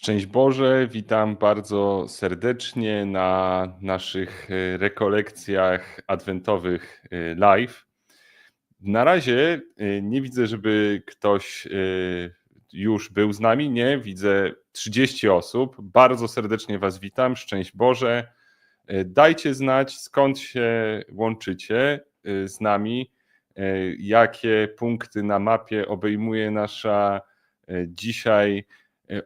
Szczęść Boże, witam bardzo serdecznie na naszych rekolekcjach adwentowych live. Na razie nie widzę, żeby ktoś już był z nami. Nie, widzę 30 osób. Bardzo serdecznie Was witam. Szczęść Boże. Dajcie znać, skąd się łączycie z nami, jakie punkty na mapie obejmuje nasza dzisiaj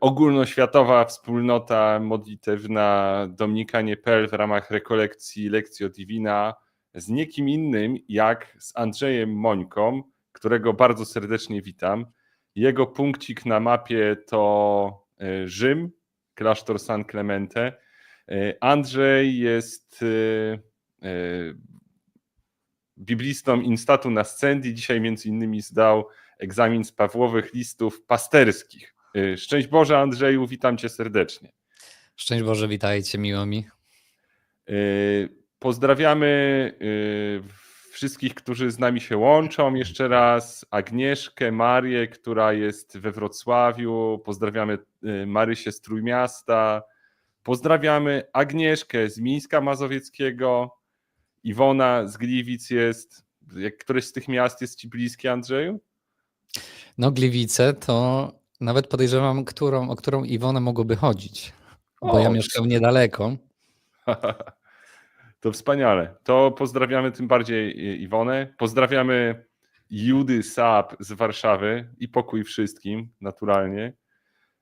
ogólnoświatowa wspólnota modlitewna Dominikanie.pl w ramach rekolekcji Lectio Divina z niekim innym jak z Andrzejem Mońką, którego bardzo serdecznie witam. Jego punkcik na mapie to Rzym, klasztor San Clemente. Andrzej jest biblistą Instatu Nascendi. Dzisiaj między innymi zdał egzamin z Pawłowych listów pasterskich. Szczęść Boże, Andrzeju, witam Cię serdecznie. Szczęść Boże, witajcie, miło mi. Pozdrawiamy wszystkich, którzy z nami się łączą. Jeszcze raz Agnieszkę, Marię, która jest we Wrocławiu. Pozdrawiamy Marysię z Trójmiasta. Pozdrawiamy Agnieszkę z Mińska Mazowieckiego. Iwona z Gliwic jest. Któreś z tych miast jest Ci bliskie, Andrzeju? No, Gliwice to nawet podejrzewam, o którą Iwonę mogłoby chodzić, bo ja mieszkam niedaleko. To wspaniale. To pozdrawiamy tym bardziej Iwonę. Pozdrawiamy Judy Saab z Warszawy i pokój wszystkim, naturalnie.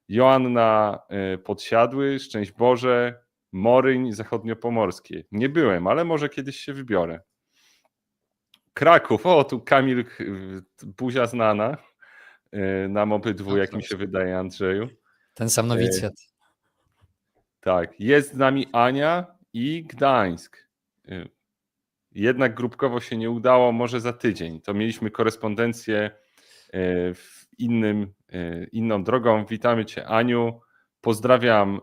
Joanna Podsiadły, szczęść Boże, Moryń Zachodniopomorskie. Nie byłem, ale może kiedyś się wybiorę. Kraków, tu Kamil, buzia znana nam obydwu, jak mi się wydaje, Andrzeju. Ten sam nowicjat. Tak, jest z nami Ania i Gdańsk. Jednak grupkowo się nie udało, może za tydzień. To mieliśmy korespondencję inną drogą. Witamy Cię, Aniu. Pozdrawiam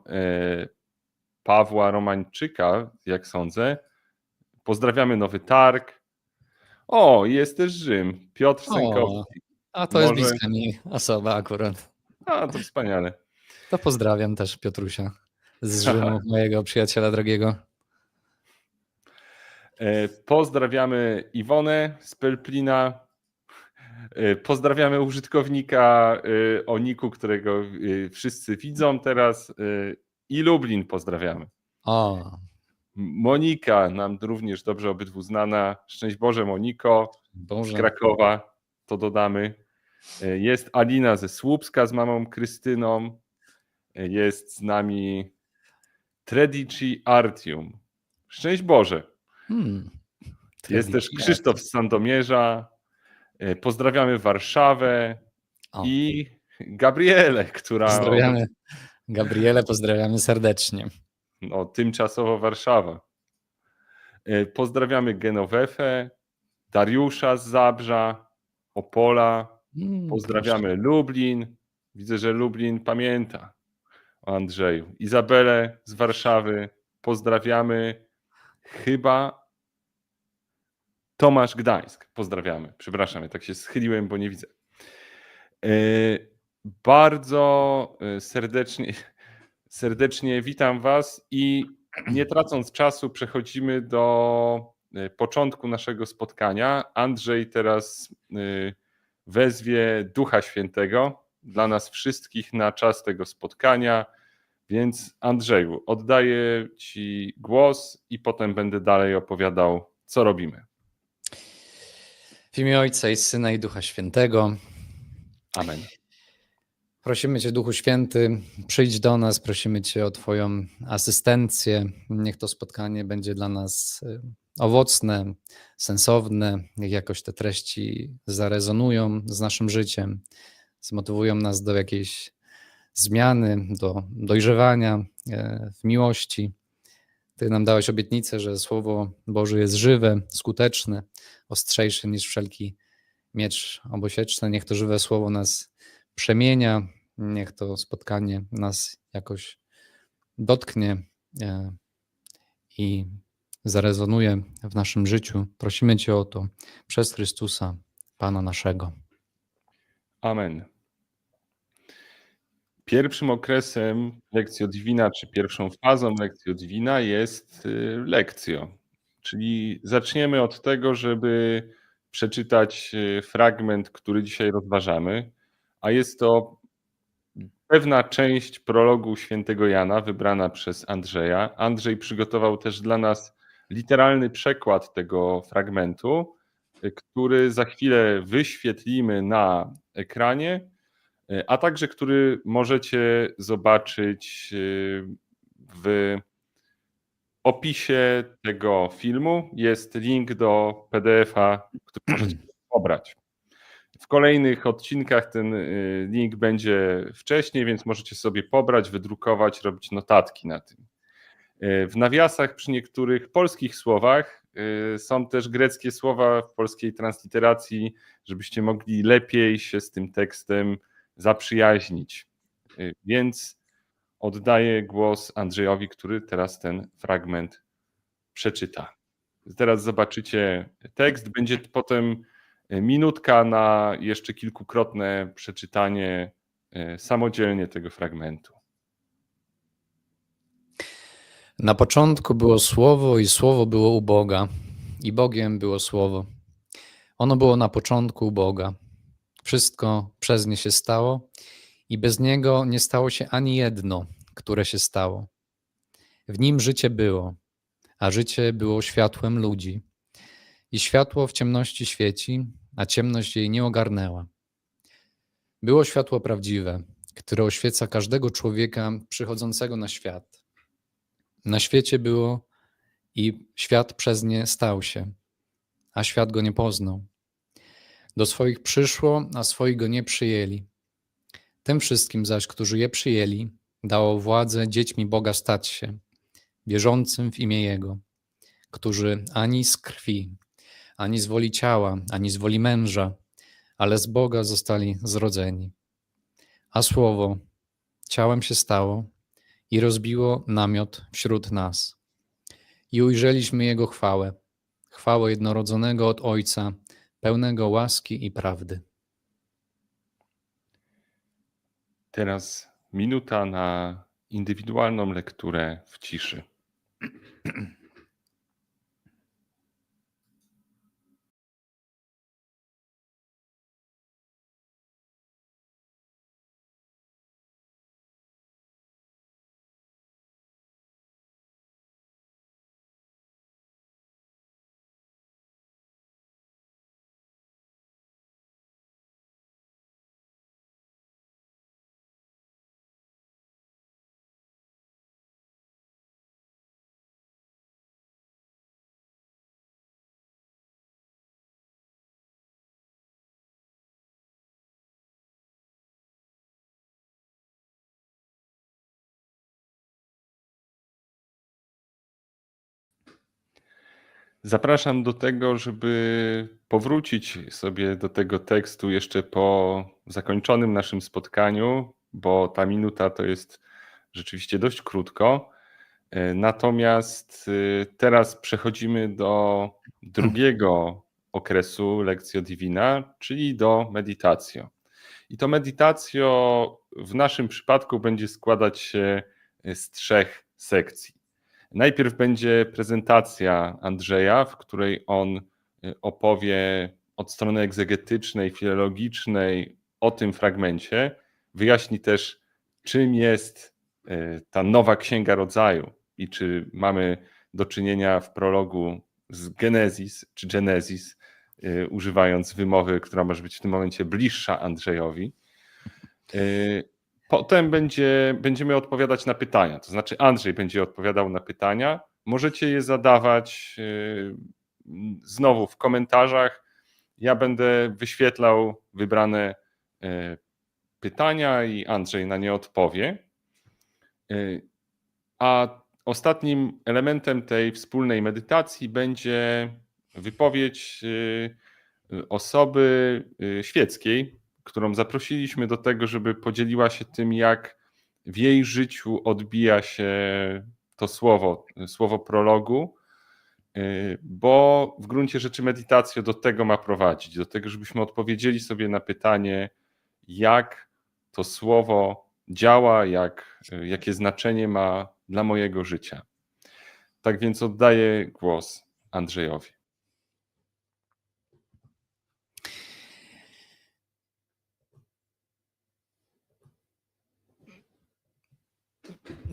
Pawła Romańczyka, jak sądzę. Pozdrawiamy Nowy Targ. Jest też Rzym. Piotr Sękowski. A to jest bliska mi osoba akurat. To wspaniale. To pozdrawiam też Piotrusia z Rzymu, mojego przyjaciela drogiego. Pozdrawiamy Iwonę z Pelplina. Pozdrawiamy użytkownika o niku, którego wszyscy widzą teraz. I Lublin pozdrawiamy. Monika, nam również dobrze obydwu znana. Szczęść Boże, Moniko. Z Krakowa, to dodamy. Jest Alina ze Słupska z mamą Krystyną. Jest z nami Tredici Artium. Szczęść Boże. Jest też Krzysztof z Sandomierza. Pozdrawiamy Warszawę i Gabrielę, która... Pozdrawiamy Gabrielę, pozdrawiamy serdecznie. Tymczasowo Warszawa. Pozdrawiamy Genowefę, Dariusza z Zabrza, Opola. Pozdrawiamy Lublin. Widzę, że Lublin pamięta o Andrzeju. Izabelę z Warszawy. Pozdrawiamy. Chyba Tomasz Gdańsk. Pozdrawiamy. Przepraszam, ja tak się schyliłem, bo nie widzę. Bardzo serdecznie witam Was i nie tracąc czasu przechodzimy do początku naszego spotkania. Andrzej teraz wezwie Ducha Świętego dla nas wszystkich na czas tego spotkania, więc Andrzeju, oddaję Ci głos i potem będę dalej opowiadał, co robimy. W imię Ojca i Syna i Ducha Świętego. Amen. Prosimy Cię, Duchu Święty, przyjdź do nas, prosimy Cię o Twoją asystencję. Niech to spotkanie będzie dla nas owocne, sensowne, niech jakoś te treści zarezonują z naszym życiem, zmotywują nas do jakiejś zmiany, do dojrzewania w miłości. Ty nam dałeś obietnicę, że Słowo Boże jest żywe, skuteczne, ostrzejsze niż wszelki miecz obosieczny. Niech to żywe Słowo nas przemienia, niech to spotkanie nas jakoś dotknie i zarezonuje w naszym życiu. Prosimy Cię o to przez Chrystusa, Pana naszego. Amen. Pierwszym okresem Lectio Divina, czy pierwszą fazą Lectio Divina jest Lectio. Czyli zaczniemy od tego, żeby przeczytać fragment, który dzisiaj rozważamy, a jest to pewna część prologu świętego Jana wybrana przez Andrzeja. Andrzej przygotował też dla nas literalny przekład tego fragmentu, który za chwilę wyświetlimy na ekranie, a także który możecie zobaczyć w opisie tego filmu. Jest link do PDF-a, który możecie pobrać. W kolejnych odcinkach ten link będzie wcześniej, więc możecie sobie pobrać, wydrukować, robić notatki na tym. W nawiasach przy niektórych polskich słowach są też greckie słowa w polskiej transliteracji, żebyście mogli lepiej się z tym tekstem zaprzyjaźnić. Więc oddaję głos Andrzejowi, który teraz ten fragment przeczyta. Teraz zobaczycie tekst, będzie potem minutka na jeszcze kilkukrotne przeczytanie samodzielnie tego fragmentu. Na początku było Słowo i Słowo było u Boga i Bogiem było Słowo. Ono było na początku u Boga. Wszystko przez nie się stało i bez niego nie stało się ani jedno, które się stało. W nim życie było, a życie było światłem ludzi. I światło w ciemności świeci, a ciemność jej nie ogarnęła. Było światło prawdziwe, które oświeca każdego człowieka przychodzącego na świat. Na świecie było i świat przez nie stał się, a świat go nie poznał. Do swoich przyszło, a swoi go nie przyjęli. Tym wszystkim zaś, którzy je przyjęli, dało władzę dziećmi Boga stać się, wierzącym w imię Jego, którzy ani z krwi, ani z woli ciała, ani z woli męża, ale z Boga zostali zrodzeni. A Słowo ciałem się stało i rozbiło namiot wśród nas. I ujrzeliśmy Jego chwałę, chwałę jednorodzonego od Ojca, pełnego łaski i prawdy. Teraz minuta na indywidualną lekturę w ciszy. Zapraszam do tego, żeby powrócić sobie do tego tekstu jeszcze po zakończonym naszym spotkaniu, bo ta minuta to jest rzeczywiście dość krótko. Natomiast teraz przechodzimy do drugiego okresu Lectio Divina, czyli do Meditatio. I to Meditatio w naszym przypadku będzie składać się z 3 sekcji. Najpierw będzie prezentacja Andrzeja, w której on opowie od strony egzegetycznej, filologicznej o tym fragmencie. Wyjaśni też, czym jest ta nowa Księga Rodzaju i czy mamy do czynienia w prologu z Genezis czy Genesis, używając wymowy, która może być w tym momencie bliższa Andrzejowi. Potem będziemy odpowiadać na pytania, to znaczy Andrzej będzie odpowiadał na pytania. Możecie je zadawać znowu w komentarzach. Ja będę wyświetlał wybrane pytania i Andrzej na nie odpowie. A ostatnim elementem tej wspólnej medytacji będzie wypowiedź osoby świeckiej, którą zaprosiliśmy do tego, żeby podzieliła się tym, jak w jej życiu odbija się to słowo prologu, bo w gruncie rzeczy medytacja do tego ma prowadzić, do tego, żebyśmy odpowiedzieli sobie na pytanie, jak to słowo działa, jakie znaczenie ma dla mojego życia. Tak więc oddaję głos Andrzejowi.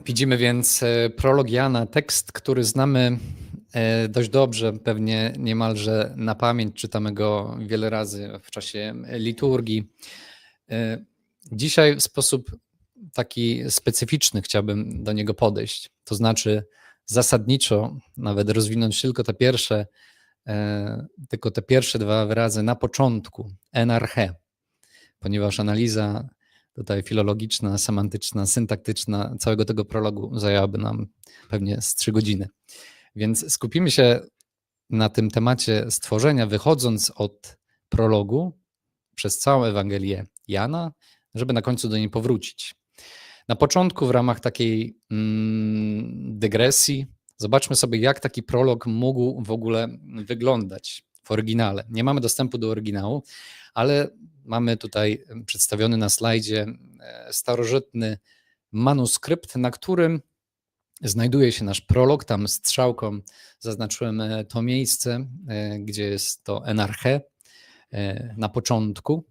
Widzimy więc prolog Jana, tekst, który znamy dość dobrze, pewnie niemalże na pamięć, czytamy go wiele razy w czasie liturgii. Dzisiaj w sposób taki specyficzny chciałbym do niego podejść, to znaczy zasadniczo nawet rozwinąć tylko te pierwsze dwa wyrazy na początku, enarche, ponieważ analiza tutaj filologiczna, semantyczna, syntaktyczna całego tego prologu zajęłaby nam pewnie z 3 godziny. Więc skupimy się na tym temacie stworzenia, wychodząc od prologu przez całą Ewangelię Jana, żeby na końcu do niej powrócić. Na początku w ramach takiej dygresji zobaczmy sobie, jak taki prolog mógł w ogóle wyglądać w oryginale. Nie mamy dostępu do oryginału, ale mamy tutaj przedstawiony na slajdzie starożytny manuskrypt, na którym znajduje się nasz prolog. Tam strzałką zaznaczyłem to miejsce, gdzie jest to enarche na początku.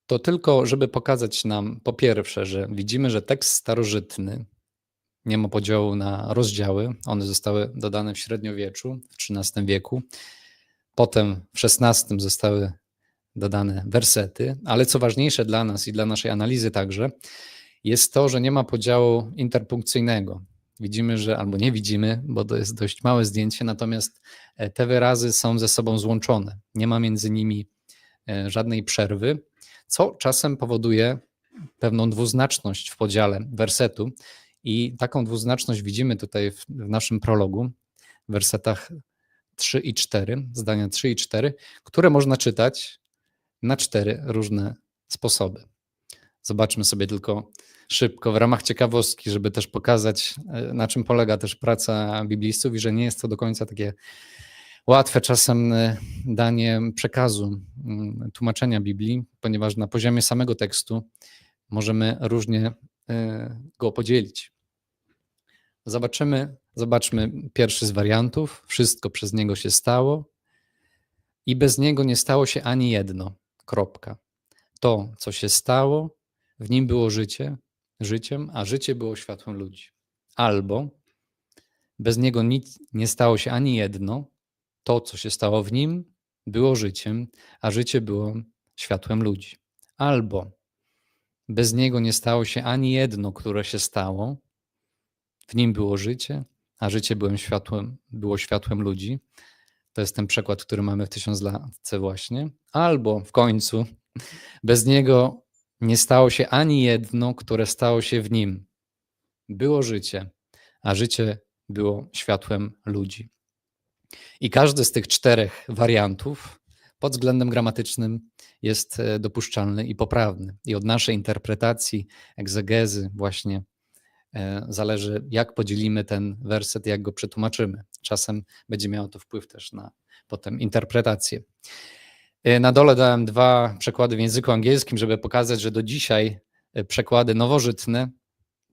To tylko, żeby pokazać nam po pierwsze, że widzimy, że tekst starożytny nie ma podziału na rozdziały. One zostały dodane w średniowieczu, w XIII wieku. Potem w XVI zostały dodane wersety, ale co ważniejsze dla nas i dla naszej analizy także, jest to, że nie ma podziału interpunkcyjnego. Widzimy, że albo nie widzimy, bo to jest dość małe zdjęcie, natomiast te wyrazy są ze sobą złączone. Nie ma między nimi żadnej przerwy, co czasem powoduje pewną dwuznaczność w podziale wersetu i taką dwuznaczność widzimy tutaj w naszym prologu, w wersetach 3 i 4, zdania 3 i 4, które można czytać na 4 różne sposoby. Zobaczmy sobie tylko szybko w ramach ciekawostki, żeby też pokazać, na czym polega też praca biblistów i że nie jest to do końca takie łatwe czasem danie przekazu, tłumaczenia Biblii, ponieważ na poziomie samego tekstu możemy różnie go podzielić. Zobaczmy pierwszy z wariantów. Wszystko przez niego się stało i bez niego nie stało się ani jedno. Kropka. To, co się stało, w nim było życiem, a życie było światłem ludzi. Albo bez niego nic nie stało się ani jedno. To, co się stało w nim, było życiem, a życie było światłem ludzi. Albo bez niego nie stało się ani jedno, które się stało. W nim było życie, a życie było światłem ludzi. To jest ten przekład, który mamy w Tysiąclatce właśnie. Albo w końcu bez niego nie stało się ani jedno, które stało się w nim. Było życie, a życie było światłem ludzi. I każdy z tych 4 wariantów pod względem gramatycznym jest dopuszczalny i poprawny. I od naszej interpretacji, egzegezy właśnie zależy, jak podzielimy ten werset, jak go przetłumaczymy. Czasem będzie miało to wpływ też na potem interpretację. Na dole dałem 2 przekłady w języku angielskim, żeby pokazać, że do dzisiaj przekłady nowożytne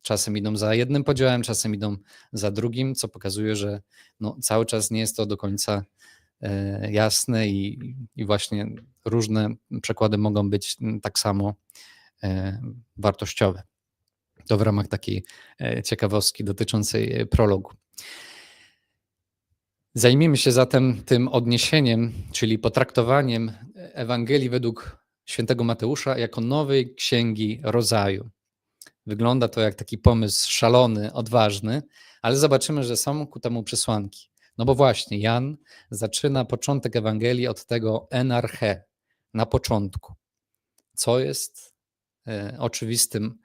czasem idą za jednym podziałem, czasem idą za drugim, co pokazuje, że cały czas nie jest to do końca jasne i właśnie różne przekłady mogą być tak samo wartościowe. To w ramach takiej ciekawostki dotyczącej prologu. Zajmijmy się zatem tym odniesieniem, czyli potraktowaniem Ewangelii według świętego Mateusza jako nowej księgi rodzaju. Wygląda to jak taki pomysł szalony, odważny, ale zobaczymy, że są ku temu przesłanki. No bo właśnie Jan zaczyna początek Ewangelii od tego enarche, na początku, co jest oczywistym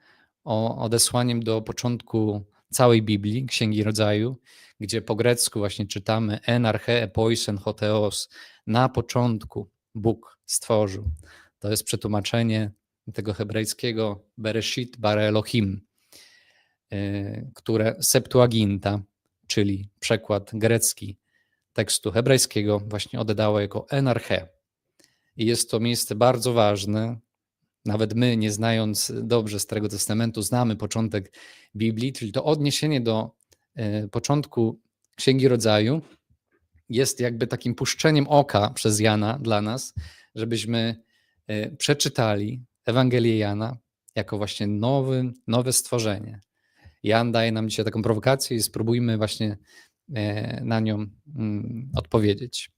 odesłaniem do początku całej Biblii, Księgi Rodzaju, gdzie po grecku właśnie czytamy enarche epoisen hoteos, na początku Bóg stworzył. To jest przetłumaczenie tego hebrajskiego Bereshit bara Elohim, które Septuaginta, czyli przekład grecki tekstu hebrajskiego, właśnie oddało jako enarche. I jest to miejsce bardzo ważne, nawet my, nie znając dobrze Starego Testamentu, znamy początek Biblii, czyli to odniesienie do początku Księgi Rodzaju jest jakby takim puszczeniem oka przez Jana dla nas, żebyśmy przeczytali Ewangelię Jana jako właśnie nowe stworzenie. Jan daje nam dzisiaj taką prowokację i spróbujmy właśnie na nią odpowiedzieć.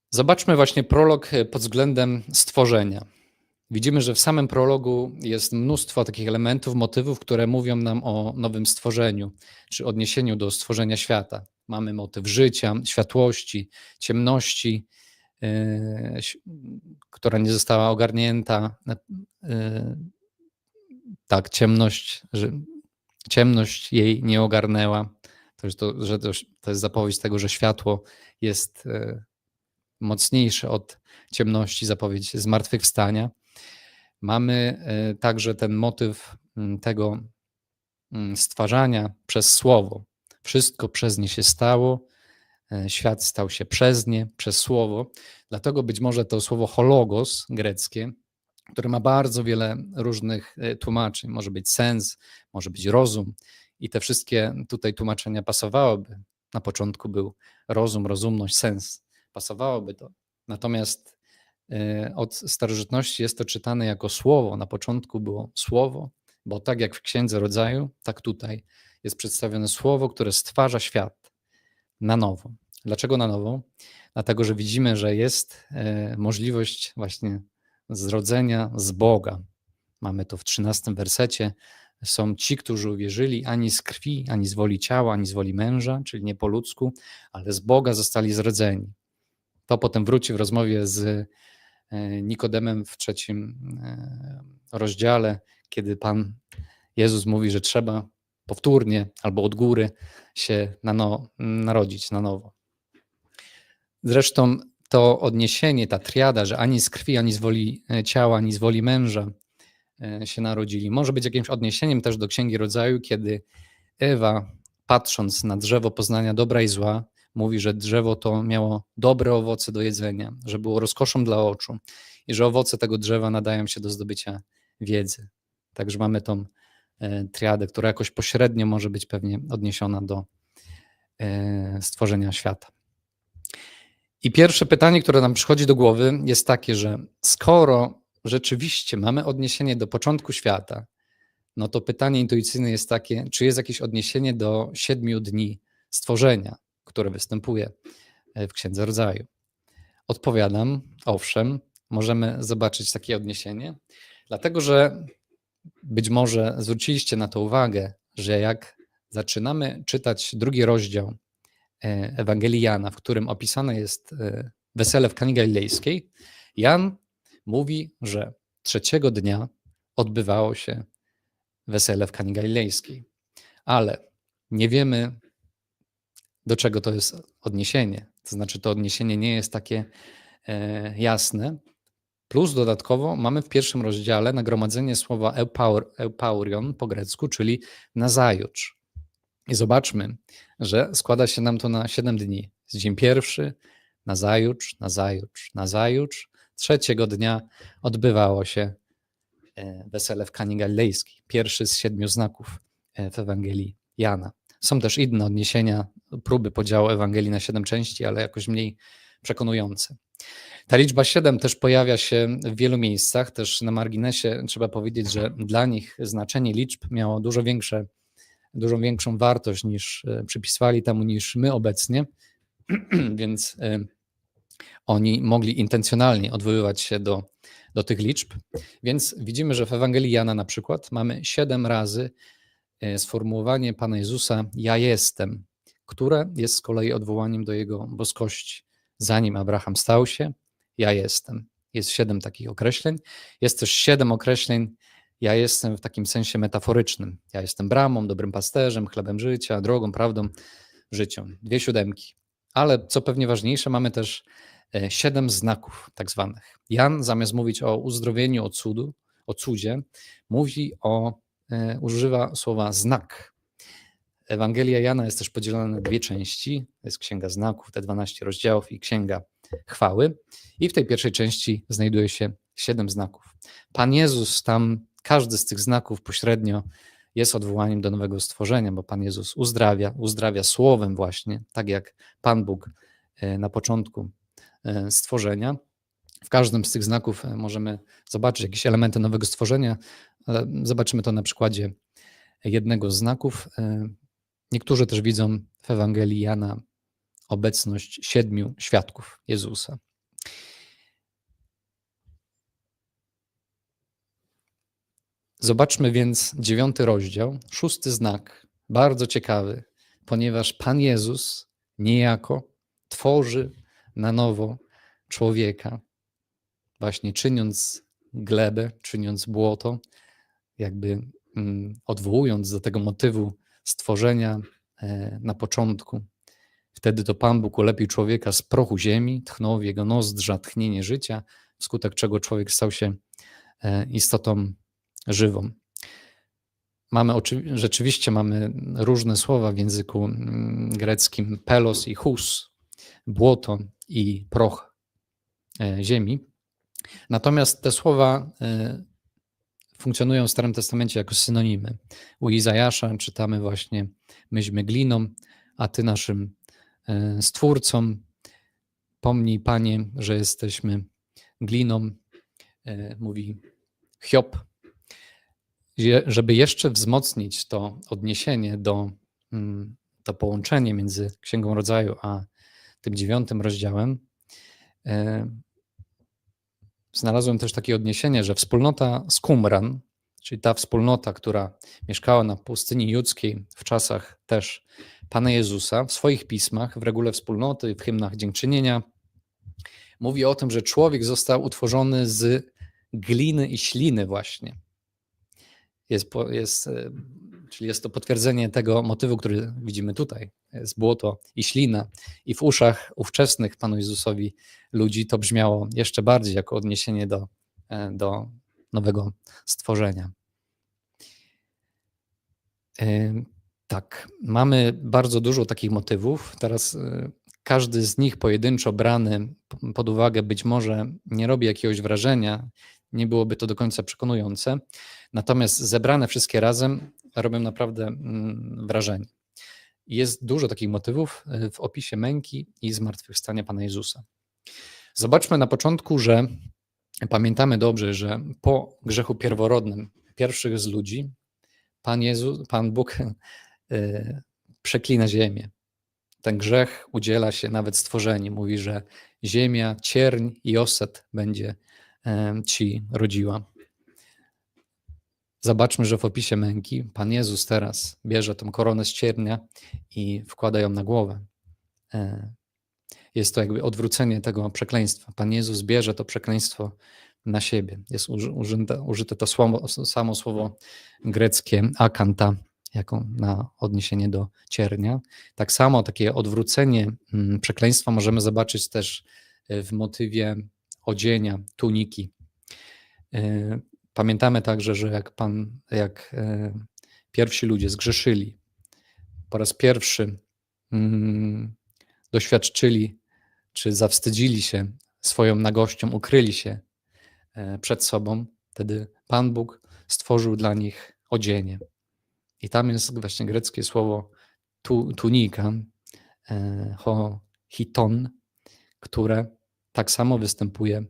Zobaczmy właśnie prolog pod względem stworzenia. Widzimy, że w samym prologu jest mnóstwo takich elementów, motywów, które mówią nam o nowym stworzeniu, czy odniesieniu do stworzenia świata. Mamy motyw życia, światłości, ciemności, która nie została ogarnięta. Tak, ciemność jej nie ogarnęła. To jest zapowiedź tego, że światło jest mocniejsze od ciemności, zapowiedź zmartwychwstania. Mamy także ten motyw tego stwarzania przez słowo. Wszystko przez nie się stało, świat stał się przez nie, przez słowo. Dlatego być może to słowo hologos greckie, które ma bardzo wiele różnych tłumaczeń. Może być sens, może być rozum i te wszystkie tutaj tłumaczenia pasowałyby. Na początku był rozum, rozumność, sens. Pasowałoby to. Natomiast od starożytności jest to czytane jako słowo. Na początku było słowo, bo tak jak w Księdze Rodzaju, tak tutaj jest przedstawione słowo, które stwarza świat na nowo. Dlaczego na nowo? Dlatego, że widzimy, że jest możliwość właśnie zrodzenia z Boga. Mamy to w 13 wersecie. Są ci, którzy uwierzyli ani z krwi, ani z woli ciała, ani z woli męża, czyli nie po ludzku, ale z Boga zostali zrodzeni. To potem wróci w rozmowie z Nikodemem w 3 rozdziale, kiedy Pan Jezus mówi, że trzeba powtórnie albo od góry się narodzić na nowo. Zresztą to odniesienie, ta triada, że ani z krwi, ani z woli ciała, ani z woli męża się narodzili, może być jakimś odniesieniem też do Księgi Rodzaju, kiedy Ewa, patrząc na drzewo poznania dobra i zła, mówi, że drzewo to miało dobre owoce do jedzenia, że było rozkoszą dla oczu i że owoce tego drzewa nadają się do zdobycia wiedzy. Także mamy tą triadę, która jakoś pośrednio może być pewnie odniesiona do stworzenia świata. I pierwsze pytanie, które nam przychodzi do głowy, jest takie, że skoro rzeczywiście mamy odniesienie do początku świata, no to pytanie intuicyjne jest takie, czy jest jakieś odniesienie do 7 dni stworzenia, które występuje w Księdze Rodzaju. Odpowiadam, owszem, możemy zobaczyć takie odniesienie, dlatego że być może zwróciliście na to uwagę, że jak zaczynamy czytać 2 rozdział Ewangelii Jana, w którym opisane jest wesele w Kani Galilejskiej, Jan mówi, że 3 dnia odbywało się wesele w Kani Galilejskiej, ale nie wiemy, do czego to jest odniesienie. To znaczy, to odniesienie nie jest takie jasne. Plus dodatkowo mamy w 1 rozdziale nagromadzenie słowa eupaurion po grecku, czyli nazajutrz. I zobaczmy, że składa się nam to na 7 dni. Jest dzień pierwszy, nazajutrz, nazajutrz, nazajutrz. 3 dnia odbywało się wesele w Kani Galilejskiej. Pierwszy z 7 znaków w Ewangelii Jana. Są też inne odniesienia, próby podziału Ewangelii na 7 części, ale jakoś mniej przekonujące. Ta liczba 7 też pojawia się w wielu miejscach. Też na marginesie trzeba powiedzieć, że dla nich znaczenie liczb miało dużo większą wartość niż przypisywali temu niż my obecnie, więc oni mogli intencjonalnie odwoływać się do tych liczb. Więc widzimy, że w Ewangelii Jana na przykład mamy 7 razy sformułowanie Pana Jezusa ja jestem, które jest z kolei odwołaniem do Jego boskości. Zanim Abraham stał się, ja jestem. Jest 7 takich określeń. Jest też 7 określeń ja jestem w takim sensie metaforycznym. Ja jestem bramą, dobrym pasterzem, chlebem życia, drogą, prawdą, życiem. 2 siódemki. Ale co pewnie ważniejsze, mamy też 7 znaków tak zwanych. Jan zamiast mówić o uzdrowieniu, o cudzie, używa słowa znak. Ewangelia Jana jest też podzielona na 2 części. To jest Księga Znaków, te 12 rozdziałów i Księga chwały. I w tej pierwszej części znajduje się 7 znaków. Pan Jezus tam, każdy z tych znaków pośrednio jest odwołaniem do nowego stworzenia, bo Pan Jezus uzdrawia słowem właśnie, tak jak Pan Bóg na początku stworzenia. W każdym z tych znaków możemy zobaczyć jakieś elementy nowego stworzenia, ale zobaczymy to na przykładzie jednego z znaków. Niektórzy też widzą w Ewangelii Jana obecność 7 świadków Jezusa. Zobaczmy więc 9 rozdział, 6 znak, bardzo ciekawy, ponieważ Pan Jezus niejako tworzy na nowo człowieka, właśnie czyniąc glebę, czyniąc błoto, jakby odwołując do tego motywu stworzenia na początku. Wtedy to Pan Bóg ulepił człowieka z prochu ziemi, tchnął w jego nozdrza tchnienie życia, wskutek czego człowiek stał się istotą żywą. Rzeczywiście mamy różne słowa w języku greckim, pelos i hus, błoto i proch ziemi. Natomiast te słowa funkcjonują w Starym Testamencie jako synonimy. U Izajasza czytamy właśnie: myśmy gliną, a Ty naszym Stwórcą. Pomnij, Panie, że jesteśmy gliną, mówi Hiob. Żeby jeszcze wzmocnić to odniesienie to połączenie między Księgą Rodzaju a tym 9 rozdziałem, znalazłem też takie odniesienie, że wspólnota z Qumran, czyli ta wspólnota, która mieszkała na pustyni judzkiej w czasach też Pana Jezusa, w swoich pismach, w regule wspólnoty, w hymnach dziękczynienia, mówi o tym, że człowiek został utworzony z gliny i śliny właśnie. Czyli jest to potwierdzenie tego motywu, który widzimy tutaj. Jest błoto i ślina. I w uszach ówczesnych Panu Jezusowi ludzi to brzmiało jeszcze bardziej jako odniesienie do nowego stworzenia. Tak, mamy bardzo dużo takich motywów. Teraz każdy z nich pojedynczo brany pod uwagę być może nie robi jakiegoś wrażenia, nie byłoby to do końca przekonujące, natomiast zebrane wszystkie razem robią naprawdę wrażenie. Jest dużo takich motywów w opisie męki i zmartwychwstania Pana Jezusa. Zobaczmy na początku, że pamiętamy dobrze, że po grzechu pierworodnym pierwszych z ludzi Pan Bóg przeklina ziemię. Ten grzech udziela się nawet stworzeniu. Mówi, że ziemia, cierń i oset będzie ci rodziła. Zobaczmy, że w opisie męki Pan Jezus teraz bierze tą koronę z ciernia i wkłada ją na głowę. Jest to jakby odwrócenie tego przekleństwa. Pan Jezus bierze to przekleństwo na siebie. Jest użyte to samo słowo greckie akanta, jako na odniesienie do ciernia. Tak samo takie odwrócenie przekleństwa możemy zobaczyć też w motywie odzienia, tuniki. Pamiętamy także, że jak pierwsi ludzie zgrzeszyli, po raz pierwszy doświadczyli, czy zawstydzili się swoją nagością, ukryli się przed sobą, wtedy Pan Bóg stworzył dla nich odzienie. I tam jest właśnie greckie słowo tunika, hiton, które tak samo występuje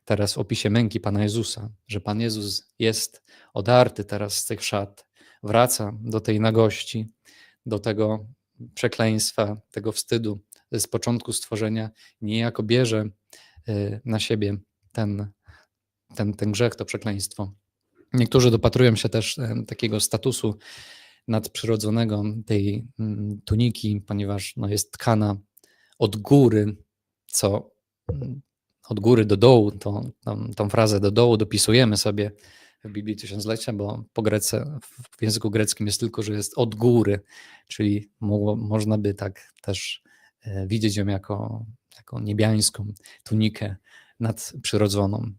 teraz w opisie męki Pana Jezusa, że Pan Jezus jest odarty teraz z tych szat, wraca do tej nagości, do tego przekleństwa, tego wstydu z początku stworzenia, niejako bierze na siebie ten grzech, to przekleństwo. Niektórzy dopatrują się też takiego statusu nadprzyrodzonego tej tuniki, ponieważ jest tkana od góry, co od góry do dołu, tą frazę do dołu dopisujemy sobie w Biblii Tysiąclecia, bo w języku greckim jest tylko, że jest od góry, czyli można by tak też widzieć ją jako niebiańską tunikę nadprzyrodzoną.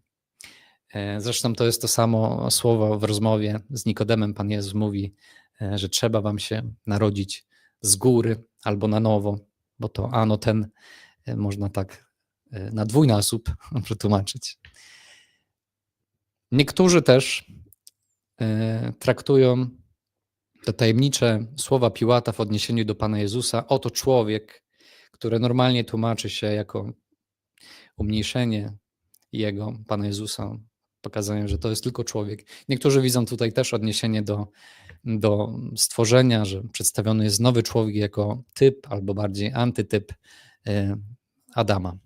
Zresztą to jest to samo słowo w rozmowie z Nikodemem. Pan Jezus mówi, że trzeba wam się narodzić z góry albo na nowo, bo to ten można tak na dwójnasób przetłumaczyć. Niektórzy też traktują te tajemnicze słowa Piłata w odniesieniu do Pana Jezusa, oto człowiek, które normalnie tłumaczy się jako umniejszenie Jego, Pana Jezusa, pokazaniem, że to jest tylko człowiek. Niektórzy widzą tutaj też odniesienie do stworzenia, że przedstawiony jest nowy człowiek jako typ, albo bardziej antytyp Adama.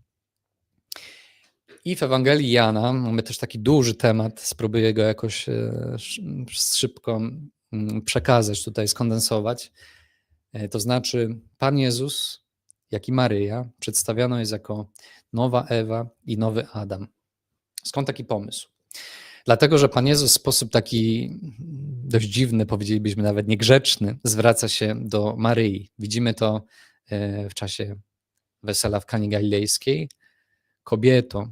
I w Ewangelii Jana mamy też taki duży temat, spróbuję go jakoś szybko przekazać, tutaj skondensować. To znaczy Pan Jezus, jak i Maryja, przedstawiano jest jako nowa Ewa i nowy Adam. Skąd taki pomysł? Dlatego, że Pan Jezus w sposób taki dość dziwny, powiedzielibyśmy nawet niegrzeczny, zwraca się do Maryi. Widzimy to w czasie wesela w Kanie Galilejskiej. Kobieto,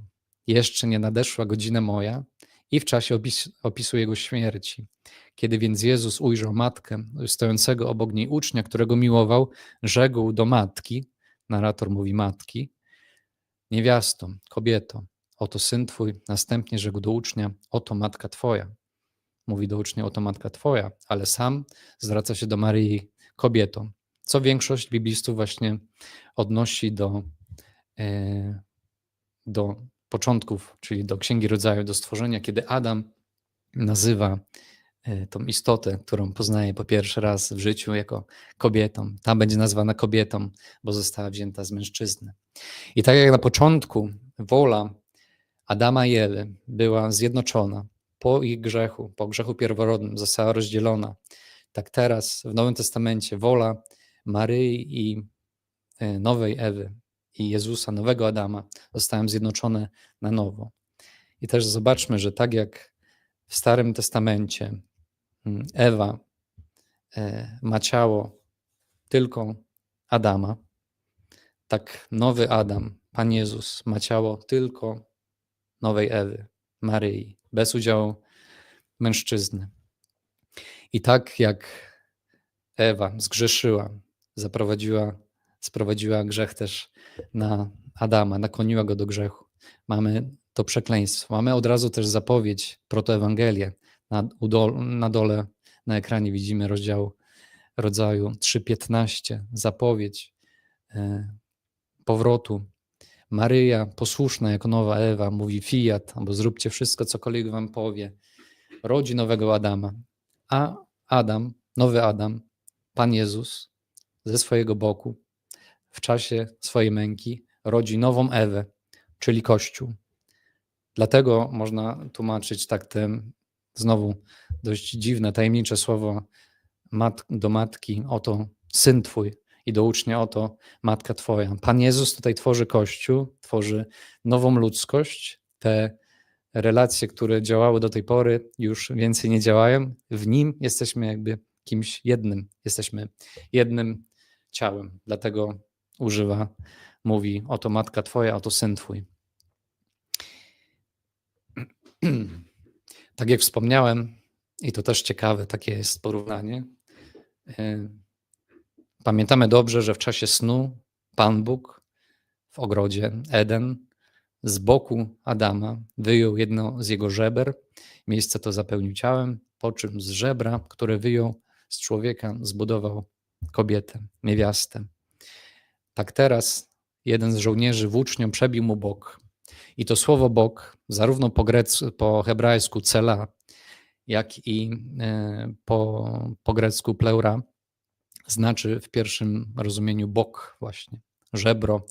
jeszcze nie nadeszła godzina moja, i w czasie opisu jego śmierci. Kiedy więc Jezus ujrzał matkę stojącego obok niej ucznia, którego miłował, rzekł do matki, narrator mówi matki, niewiasto, kobieto, oto syn twój, następnie rzekł do ucznia, oto matka twoja. Mówi do ucznia, oto matka twoja, ale sam zwraca się do Maryi, kobieto, co większość biblistów właśnie odnosi do początków, czyli do Księgi Rodzaju, do stworzenia, kiedy Adam nazywa tą istotę, którą poznaje po pierwszy raz w życiu jako kobietą. Ta będzie nazwana kobietą, bo została wzięta z mężczyzny. I tak jak na początku wola Adama i Ewy była zjednoczona po ich grzechu, po grzechu pierworodnym została rozdzielona, tak teraz w Nowym Testamencie wola Maryi i nowej Ewy i Jezusa, nowego Adama, zostały zjednoczone na nowo. I też zobaczmy, że tak jak w Starym Testamencie Ewa ma ciało tylko Adama, tak nowy Adam, Pan Jezus, ma ciało tylko nowej Ewy, Maryi, bez udziału mężczyzny. I tak jak Ewa zgrzeszyła, sprowadziła grzech też na Adama, nakłoniła go do grzechu. Mamy to przekleństwo. Mamy od razu też zapowiedź, protoewangelię. Na dole na ekranie widzimy rozdział rodzaju 3:15, zapowiedź powrotu. Maryja, posłuszna jako nowa Ewa, mówi fiat, albo zróbcie wszystko, cokolwiek wam powie. Rodzi nowego Adama. A Adam, nowy Adam, Pan Jezus ze swojego boku w czasie swojej męki rodzi nową Ewę, czyli Kościół. Dlatego można tłumaczyć tak te znowu dość dziwne, tajemnicze słowo do matki, oto syn twój, i do ucznia, oto matka twoja. Pan Jezus tutaj tworzy Kościół, tworzy nową ludzkość. Te relacje, które działały do tej pory, już więcej nie działają. W Nim jesteśmy jakby kimś jednym. Jesteśmy jednym ciałem. Dlatego mówi, oto matka twoja, oto syn twój. Tak jak wspomniałem, i to też ciekawe, takie jest porównanie. Pamiętamy dobrze, że w czasie snu Pan Bóg w ogrodzie Eden z boku Adama wyjął jedno z jego żeber, miejsce to zapełnił ciałem, po czym z żebra, które wyjął z człowieka, zbudował kobietę, niewiastę. Tak teraz jeden z żołnierzy włócznią przebił mu bok. I to słowo bok, zarówno po hebrajsku cela, jak i po grecku pleura, znaczy w pierwszym rozumieniu bok właśnie, żebro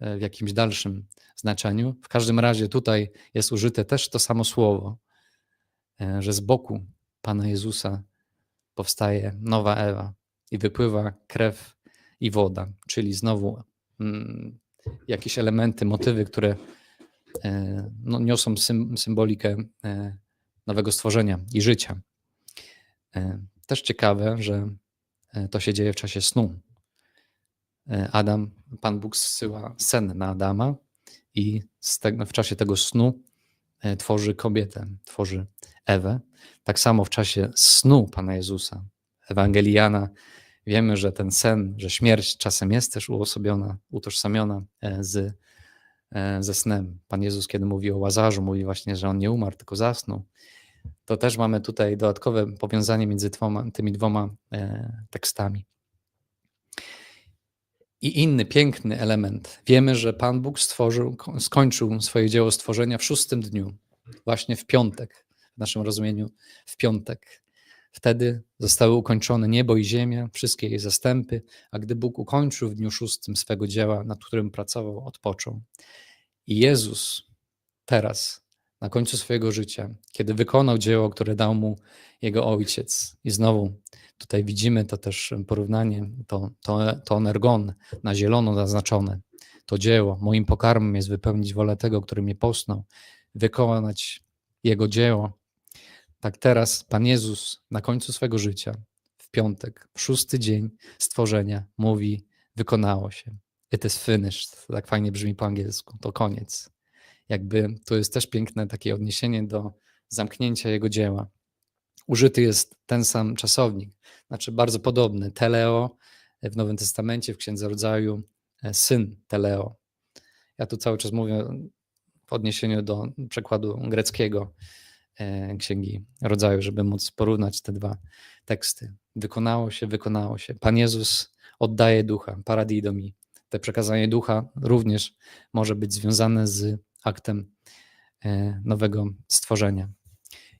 w jakimś dalszym znaczeniu. W każdym razie tutaj jest użyte też to samo słowo, że z boku Pana Jezusa powstaje nowa Ewa i wypływa krew i woda, czyli znowu jakieś elementy, motywy, które niosą symbolikę nowego stworzenia i życia. Też ciekawe, że to się dzieje w czasie snu. Pan Bóg zsyła sen na Adama i w czasie tego snu tworzy kobietę, tworzy Ewę. Tak samo w czasie snu Pana Jezusa, Ewangelii Jana, wiemy, że ten sen, że śmierć czasem jest też utożsamiona z ze snem. Pan Jezus, kiedy mówi o Łazarzu, mówi właśnie, że on nie umarł, tylko zasnął. To też mamy tutaj dodatkowe powiązanie między tymi dwoma tekstami. I inny piękny element. Wiemy, że Pan Bóg skończył swoje dzieło stworzenia w 6. dniu, właśnie w piątek, w naszym rozumieniu w piątek. Wtedy zostały ukończone niebo i ziemia, wszystkie jej zastępy, a gdy Bóg ukończył w dniu 6. swego dzieła, nad którym pracował, odpoczął. I Jezus teraz, na końcu swojego życia, kiedy wykonał dzieło, które dał mu Jego Ojciec. I znowu tutaj widzimy to też porównanie, to energon na zielono zaznaczone. To dzieło, moim pokarmem jest wypełnić wolę tego, który mnie posłał, wykonać Jego dzieło. Tak teraz Pan Jezus na końcu swego życia, w piątek, w 6. dzień stworzenia, mówi: wykonało się. It is finished. Tak fajnie brzmi po angielsku. To koniec. Jakby to jest też piękne takie odniesienie do zamknięcia Jego dzieła. Użyty jest ten sam czasownik, znaczy bardzo podobny. Teleo w Nowym Testamencie, w Księdze Rodzaju, syn teleo. Ja tu cały czas mówię w odniesieniu do przekładu greckiego Księgi Rodzaju, żeby móc porównać te dwa teksty. Wykonało się, wykonało się. Pan Jezus oddaje ducha, paradidomi. Te przekazanie ducha również może być związane z aktem nowego stworzenia.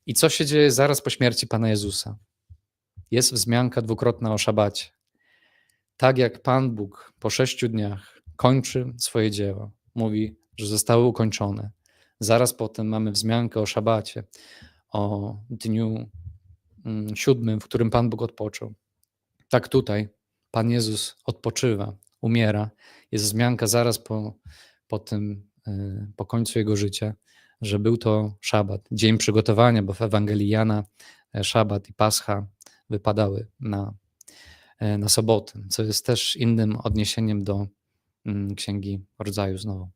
I co się dzieje zaraz po śmierci Pana Jezusa? Jest wzmianka dwukrotna o szabacie. Tak jak Pan Bóg po 6 dniach kończy swoje dzieło, mówi, że zostały ukończone. Zaraz potem mamy wzmiankę o szabacie, o dniu 7, w którym Pan Bóg odpoczął. Tak tutaj Pan Jezus odpoczywa, umiera. Jest wzmianka zaraz po końcu Jego życia, że był to szabat, dzień przygotowania, bo w Ewangelii Jana szabat i Pascha wypadały na sobotę, co jest też innym odniesieniem do Księgi Rodzaju znowu.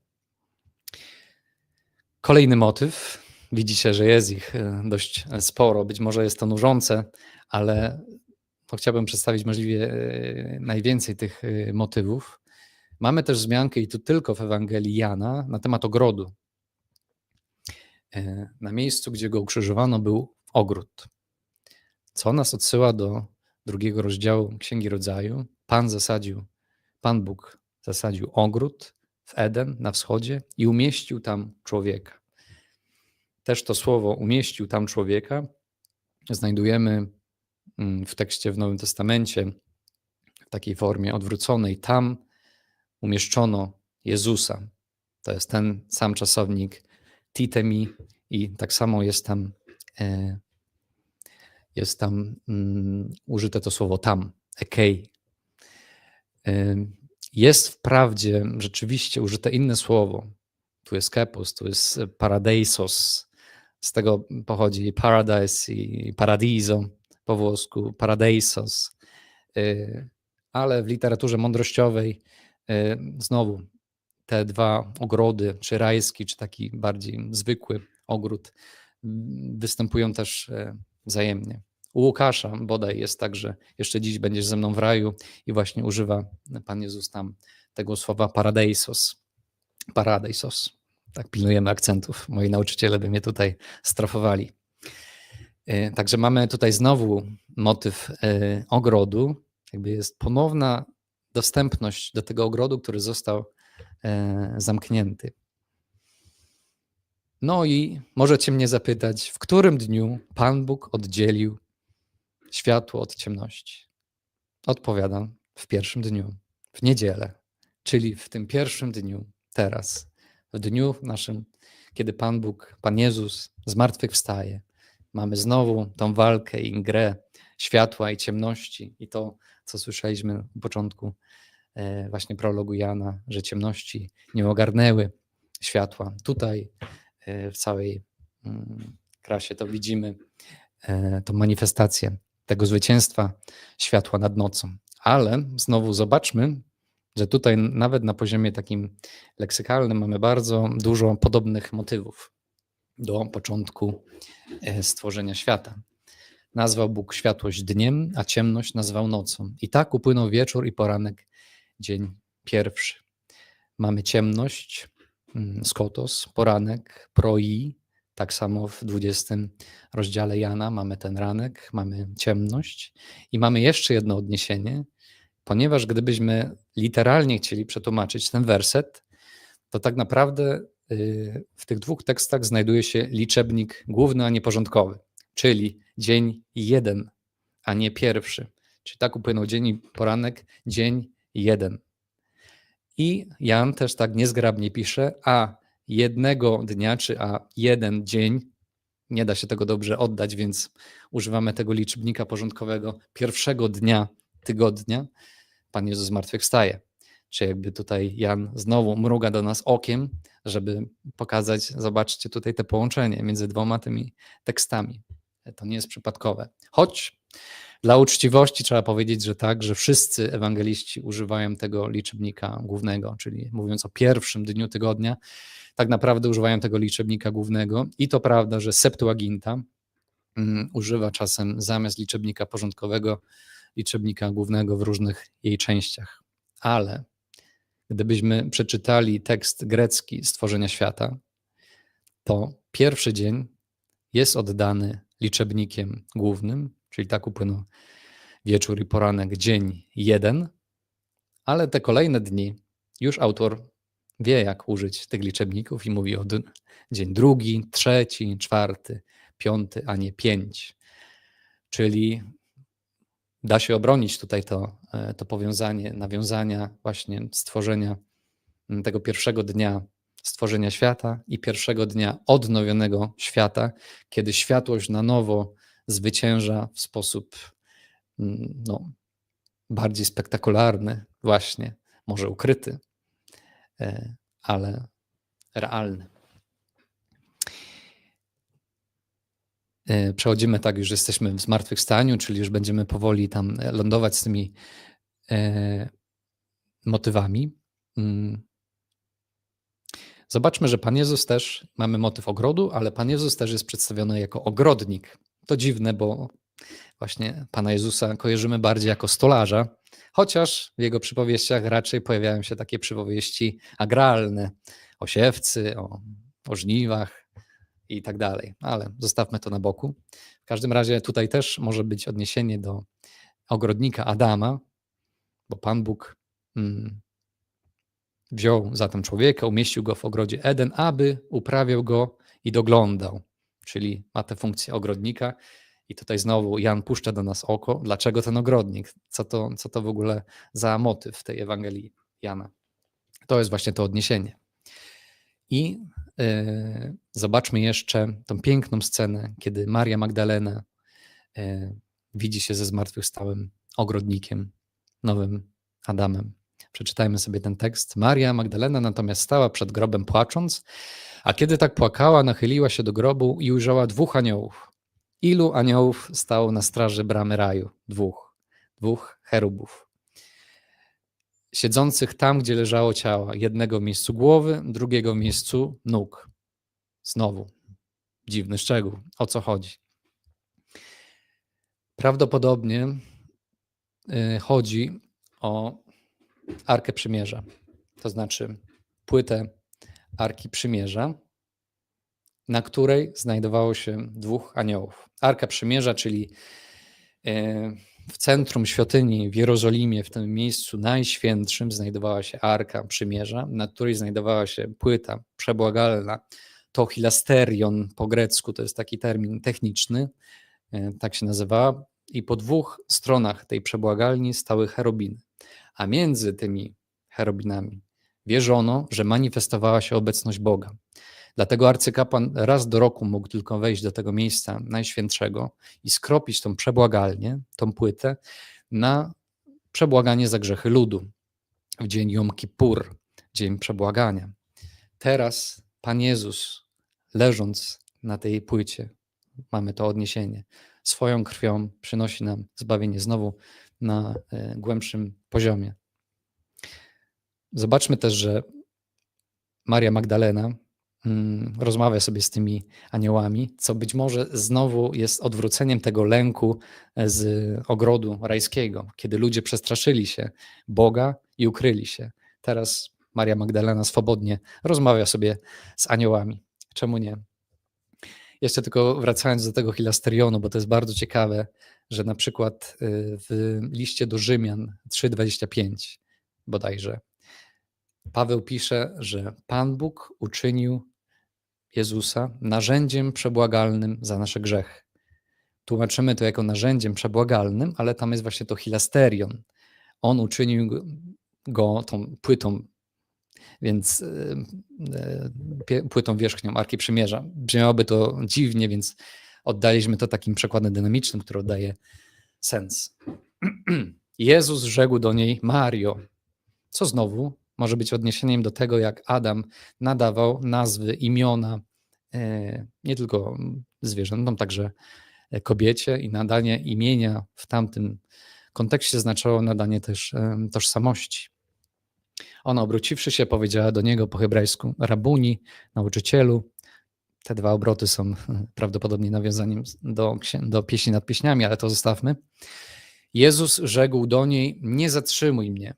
Kolejny motyw. Widzicie, że jest ich dość sporo. Być może jest to nużące, ale chciałbym przedstawić możliwie najwięcej tych motywów. Mamy też wzmiankę, i tu tylko w Ewangelii Jana, na temat ogrodu. Na miejscu, gdzie go ukrzyżowano, był ogród. Co nas odsyła do 2 rozdziału Księgi Rodzaju. Pan Bóg zasadził ogród w Eden na wschodzie i umieścił tam człowieka. Też to słowo umieścił tam człowieka znajdujemy w tekście w Nowym Testamencie w takiej formie odwróconej. Tam umieszczono Jezusa. To jest ten sam czasownik titemi i tak samo jest tam użyte to słowo tam, ekei. Jest wprawdzie rzeczywiście użyte inne słowo. Tu jest kepos, tu jest paradeisos. Z tego pochodzi paradise i paradiso po włosku, paradeisos. Ale w literaturze mądrościowej znowu te dwa ogrody, czy rajski, czy taki bardziej zwykły ogród, występują też wzajemnie. U Łukasza bodaj jest tak, że jeszcze dziś będziesz ze mną w raju i właśnie używa Pan Jezus tam tego słowa paradeisos. Paradeisos. Tak, pilnujemy akcentów. Moi nauczyciele by mnie tutaj strofowali. Także mamy tutaj znowu motyw ogrodu. Jakby jest ponowna dostępność do tego ogrodu, który został zamknięty. No i możecie mnie zapytać, w którym dniu Pan Bóg oddzielił światło od ciemności? Odpowiadam, w pierwszym dniu, w niedzielę, czyli w tym pierwszym dniu, teraz, w dniu naszym, kiedy Pan Bóg, Pan Jezus zmartwychwstaje. Mamy znowu tą walkę i grę światła i ciemności i to, co słyszeliśmy na początku właśnie prologu Jana, że ciemności nie ogarnęły światła. Tutaj w całej krasie to widzimy, tą manifestację tego zwycięstwa światła nad nocą. Ale znowu zobaczmy, że tutaj nawet na poziomie takim leksykalnym mamy bardzo dużo podobnych motywów do początku stworzenia świata. Nazwał Bóg światłość dniem, a ciemność nazwał nocą. I tak upłynął wieczór i poranek, dzień pierwszy. Mamy ciemność, skotos, poranek, proi. Tak samo w 20 rozdziale Jana mamy ten ranek, mamy ciemność i mamy jeszcze jedno odniesienie, ponieważ gdybyśmy literalnie chcieli przetłumaczyć ten werset, to tak naprawdę w tych dwóch tekstach znajduje się liczebnik główny, a nie porządkowy, czyli dzień 1, a nie pierwszy. Czyli tak upłynął dzień i poranek, dzień 1. I Jan też tak niezgrabnie pisze, a jednego dnia, czy a jeden dzień, nie da się tego dobrze oddać, więc używamy tego liczebnika porządkowego, pierwszego dnia tygodnia Pan Jezus zmartwychwstaje. Czy jakby tutaj Jan znowu mruga do nas okiem, żeby pokazać, zobaczcie tutaj te połączenie między dwoma tymi tekstami. To nie jest przypadkowe. Choć dla uczciwości trzeba powiedzieć, że tak, że wszyscy ewangeliści używają tego liczebnika głównego, czyli mówiąc o pierwszym dniu tygodnia, tak naprawdę używają tego liczebnika głównego i to prawda, że Septuaginta używa czasem zamiast liczebnika porządkowego liczebnika głównego w różnych jej częściach. Ale gdybyśmy przeczytali tekst grecki stworzenia świata, to pierwszy dzień jest oddany liczebnikiem głównym, czyli tak upłynął wieczór i poranek, dzień 1, ale te kolejne dni już autor wie, jak użyć tych liczebników i mówi o dzień 2, 3, 4, 5, a nie 5. Czyli da się obronić tutaj to powiązanie, nawiązania właśnie stworzenia tego pierwszego dnia stworzenia świata i pierwszego dnia odnowionego świata, kiedy światłość na nowo zwycięża w sposób bardziej spektakularny, właśnie, może ukryty, ale realny. Przechodzimy tak, już jesteśmy w zmartwychwstaniu, czyli już będziemy powoli tam lądować z tymi motywami. Zobaczmy, że Pan Jezus też, mamy motyw ogrodu, ale Pan Jezus też jest przedstawiony jako ogrodnik. To dziwne, bo właśnie Pana Jezusa kojarzymy bardziej jako stolarza, chociaż w jego przypowieściach raczej pojawiają się takie przypowieści agralne, o siewcy, o żniwach i tak dalej, ale zostawmy to na boku. W każdym razie tutaj też może być odniesienie do ogrodnika Adama, bo Pan Bóg wziął zatem człowieka, umieścił go w ogrodzie Eden, aby uprawiał go i doglądał, czyli ma tę funkcję ogrodnika. I tutaj znowu Jan puszcza do nas oko. Dlaczego ten ogrodnik? Co to w ogóle za motyw tej Ewangelii Jana? To jest właśnie to odniesienie. I zobaczmy jeszcze tą piękną scenę, kiedy Maria Magdalena widzi się ze zmartwychwstałym ogrodnikiem, nowym Adamem. Przeczytajmy sobie ten tekst. Maria Magdalena natomiast stała przed grobem płacząc, a kiedy tak płakała, nachyliła się do grobu i ujrzała 2 aniołów. Ilu aniołów stało na straży bramy raju? 2. 2 cherubów. Siedzących tam, gdzie leżało ciało. Jednego w miejscu głowy, drugiego w miejscu nóg. Znowu dziwny szczegół. O co chodzi? Prawdopodobnie chodzi o Arkę Przymierza. To znaczy płytę Arki Przymierza, na której znajdowało się 2 aniołów. Arka Przymierza, czyli w centrum świątyni w Jerozolimie, w tym miejscu najświętszym, znajdowała się Arka Przymierza, na której znajdowała się płyta przebłagalna. To hilasterion po grecku, to jest taki termin techniczny, tak się nazywała. I po 2 stronach tej przebłagalni stały cherubiny. A między tymi cherubinami wierzono, że manifestowała się obecność Boga. Dlatego arcykapłan raz do roku mógł tylko wejść do tego miejsca najświętszego i skropić tą przebłagalnię, tą płytę na przebłaganie za grzechy ludu w dzień Jom Kippur, dzień przebłagania. Teraz Pan Jezus, leżąc na tej płycie, mamy to odniesienie, swoją krwią przynosi nam zbawienie znowu na głębszym poziomie. Zobaczmy też, że Maria Magdalena rozmawia sobie z tymi aniołami, co być może znowu jest odwróceniem tego lęku z ogrodu rajskiego, kiedy ludzie przestraszyli się Boga i ukryli się. Teraz Maria Magdalena swobodnie rozmawia sobie z aniołami. Czemu nie? Jeszcze tylko wracając do tego hilasterionu, bo to jest bardzo ciekawe, że na przykład w liście do Rzymian 3:25 bodajże Paweł pisze, że Pan Bóg uczynił Jezusa narzędziem przebłagalnym za nasze grzechy. Tłumaczymy to jako narzędziem przebłagalnym, ale tam jest właśnie to hilasterion. On uczynił go tą płytą, więc płytą wierzchnią Arki Przymierza. Brzmiałoby to dziwnie, więc oddaliśmy to takim przekładem dynamicznym, który oddaje sens. Jezus rzekł do niej: Mario, co znowu może być odniesieniem do tego, jak Adam nadawał nazwy, imiona nie tylko zwierzętom, także kobiecie, i nadanie imienia w tamtym kontekście znaczyło nadanie też tożsamości. Ona, obróciwszy się, powiedziała do niego po hebrajsku: Rabuni, nauczycielu. Te dwa obroty są prawdopodobnie nawiązaniem do pieśni nad pieśniami, ale to zostawmy. Jezus rzekł do niej: nie zatrzymuj mnie.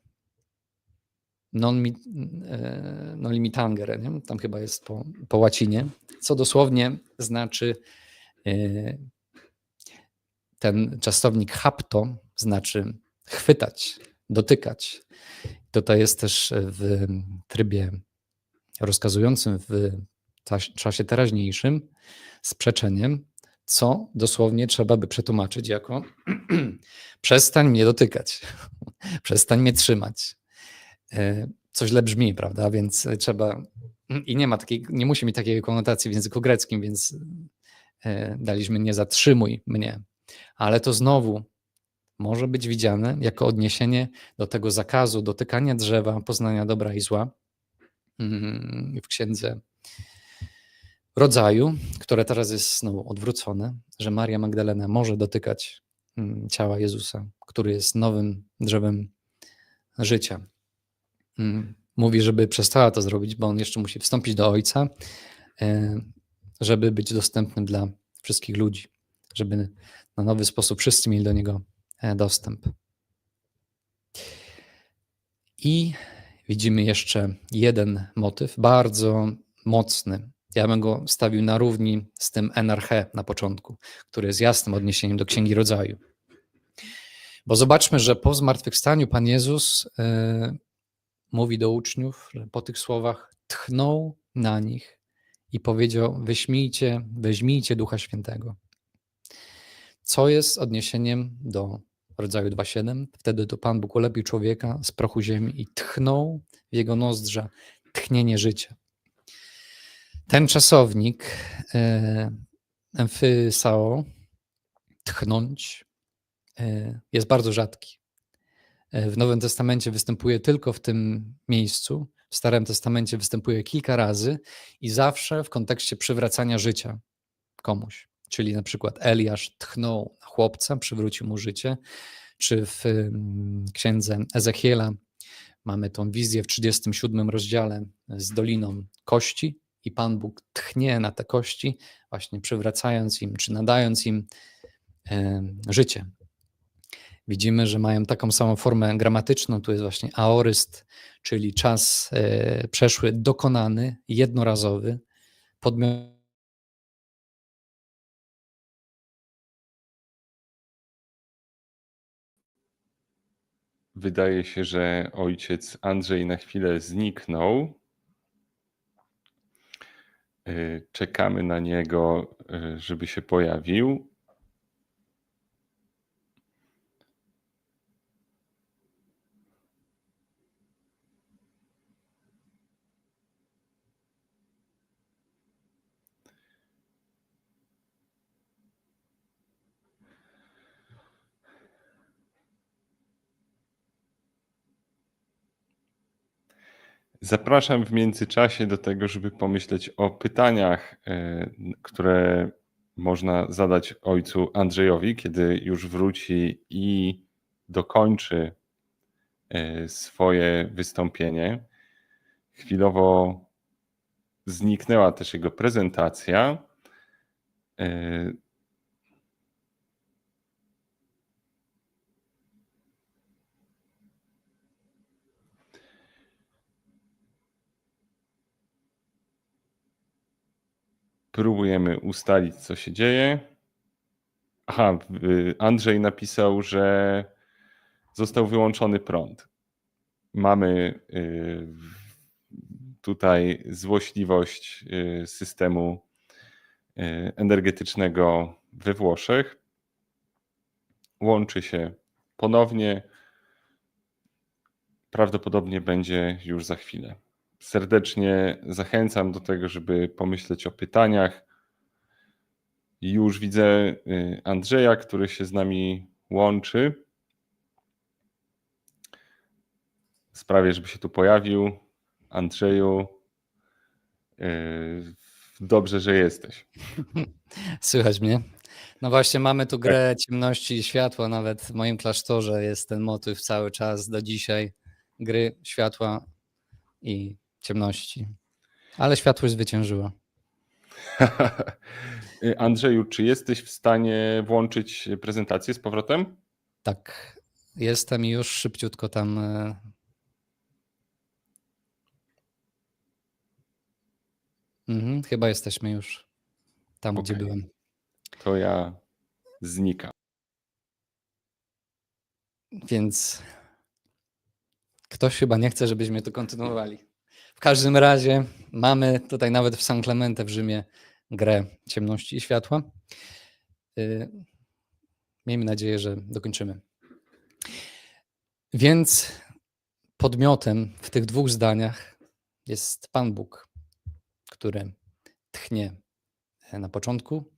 Non mi tangere, nie? Tam chyba jest po łacinie, co dosłownie znaczy ten czasownik hapto, znaczy chwytać, dotykać. To jest też w trybie rozkazującym w czasie teraźniejszym sprzeczeniem, co dosłownie trzeba by przetłumaczyć jako przestań mnie dotykać, przestań mnie trzymać. Co źle brzmi, prawda? Więc trzeba, i nie musi mieć takiej konotacji w języku greckim, więc daliśmy nie zatrzymuj mnie. Ale to znowu może być widziane jako odniesienie do tego zakazu dotykania drzewa poznania dobra i zła w Księdze Rodzaju, które teraz jest znowu odwrócone, że Maria Magdalena może dotykać ciała Jezusa, który jest nowym drzewem życia. Mówi, żeby przestała to zrobić, bo on jeszcze musi wstąpić do Ojca, żeby być dostępnym dla wszystkich ludzi, żeby na nowy sposób wszyscy mieli do Niego dostęp. I widzimy jeszcze jeden motyw, bardzo mocny. Ja bym go stawił na równi z tym enarche na początku, który jest jasnym odniesieniem do Księgi Rodzaju. Bo zobaczmy, że po zmartwychwstaniu Pan Jezus mówi do uczniów, że po tych słowach tchnął na nich i powiedział: weźmijcie Ducha Świętego. Co jest odniesieniem do Rodzaju 2:7? Wtedy to Pan Bóg ulepił człowieka z prochu ziemi i tchnął w jego nozdrza tchnienie życia. Ten czasownik emphysao, tchnąć, jest bardzo rzadki. W Nowym Testamencie występuje tylko w tym miejscu, w Starym Testamencie występuje kilka razy i zawsze w kontekście przywracania życia komuś. Czyli na przykład Eliasz tchnął na chłopca, przywrócił mu życie, czy w księdze Ezechiela mamy tą wizję w 37 rozdziale z Doliną Kości i Pan Bóg tchnie na te kości, właśnie przywracając im, czy nadając im życie. Widzimy, że mają taką samą formę gramatyczną, tu jest właśnie aoryst, czyli czas przeszły dokonany, jednorazowy, podmiot. Wydaje się, że ojciec Andrzej na chwilę zniknął. Czekamy na niego, żeby się pojawił. Zapraszam w międzyczasie do tego, żeby pomyśleć o pytaniach, które można zadać ojcu Andrzejowi, kiedy już wróci i dokończy swoje wystąpienie. Chwilowo zniknęła też jego prezentacja. Próbujemy ustalić, co się dzieje. Aha, Andrzej napisał, że został wyłączony prąd. Mamy tutaj złośliwość systemu energetycznego we Włoszech. Łączy się ponownie. Prawdopodobnie będzie już za chwilę. Serdecznie zachęcam do tego, żeby pomyśleć o pytaniach. Już widzę Andrzeja, który się z nami łączy. Sprawię, żeby się tu pojawił. Andrzeju, dobrze, że jesteś. Słychać mnie? No właśnie, mamy tu grę ciemności i światła. Nawet w moim klasztorze jest ten motyw cały czas do dzisiaj. Gry światła i ciemności. Ale światłość zwyciężyła. Andrzeju, czy jesteś w stanie włączyć prezentację z powrotem? Tak, jestem i już szybciutko tam. Chyba jesteśmy już tam, gdzie Okej. byłem. To ja znikam. Więc ktoś chyba nie chce, żebyśmy to kontynuowali. W każdym razie mamy tutaj nawet w San Clemente w Rzymie grę ciemności i światła. Miejmy nadzieję, że dokończymy. Więc podmiotem w tych dwóch zdaniach jest Pan Bóg, który tchnie na początku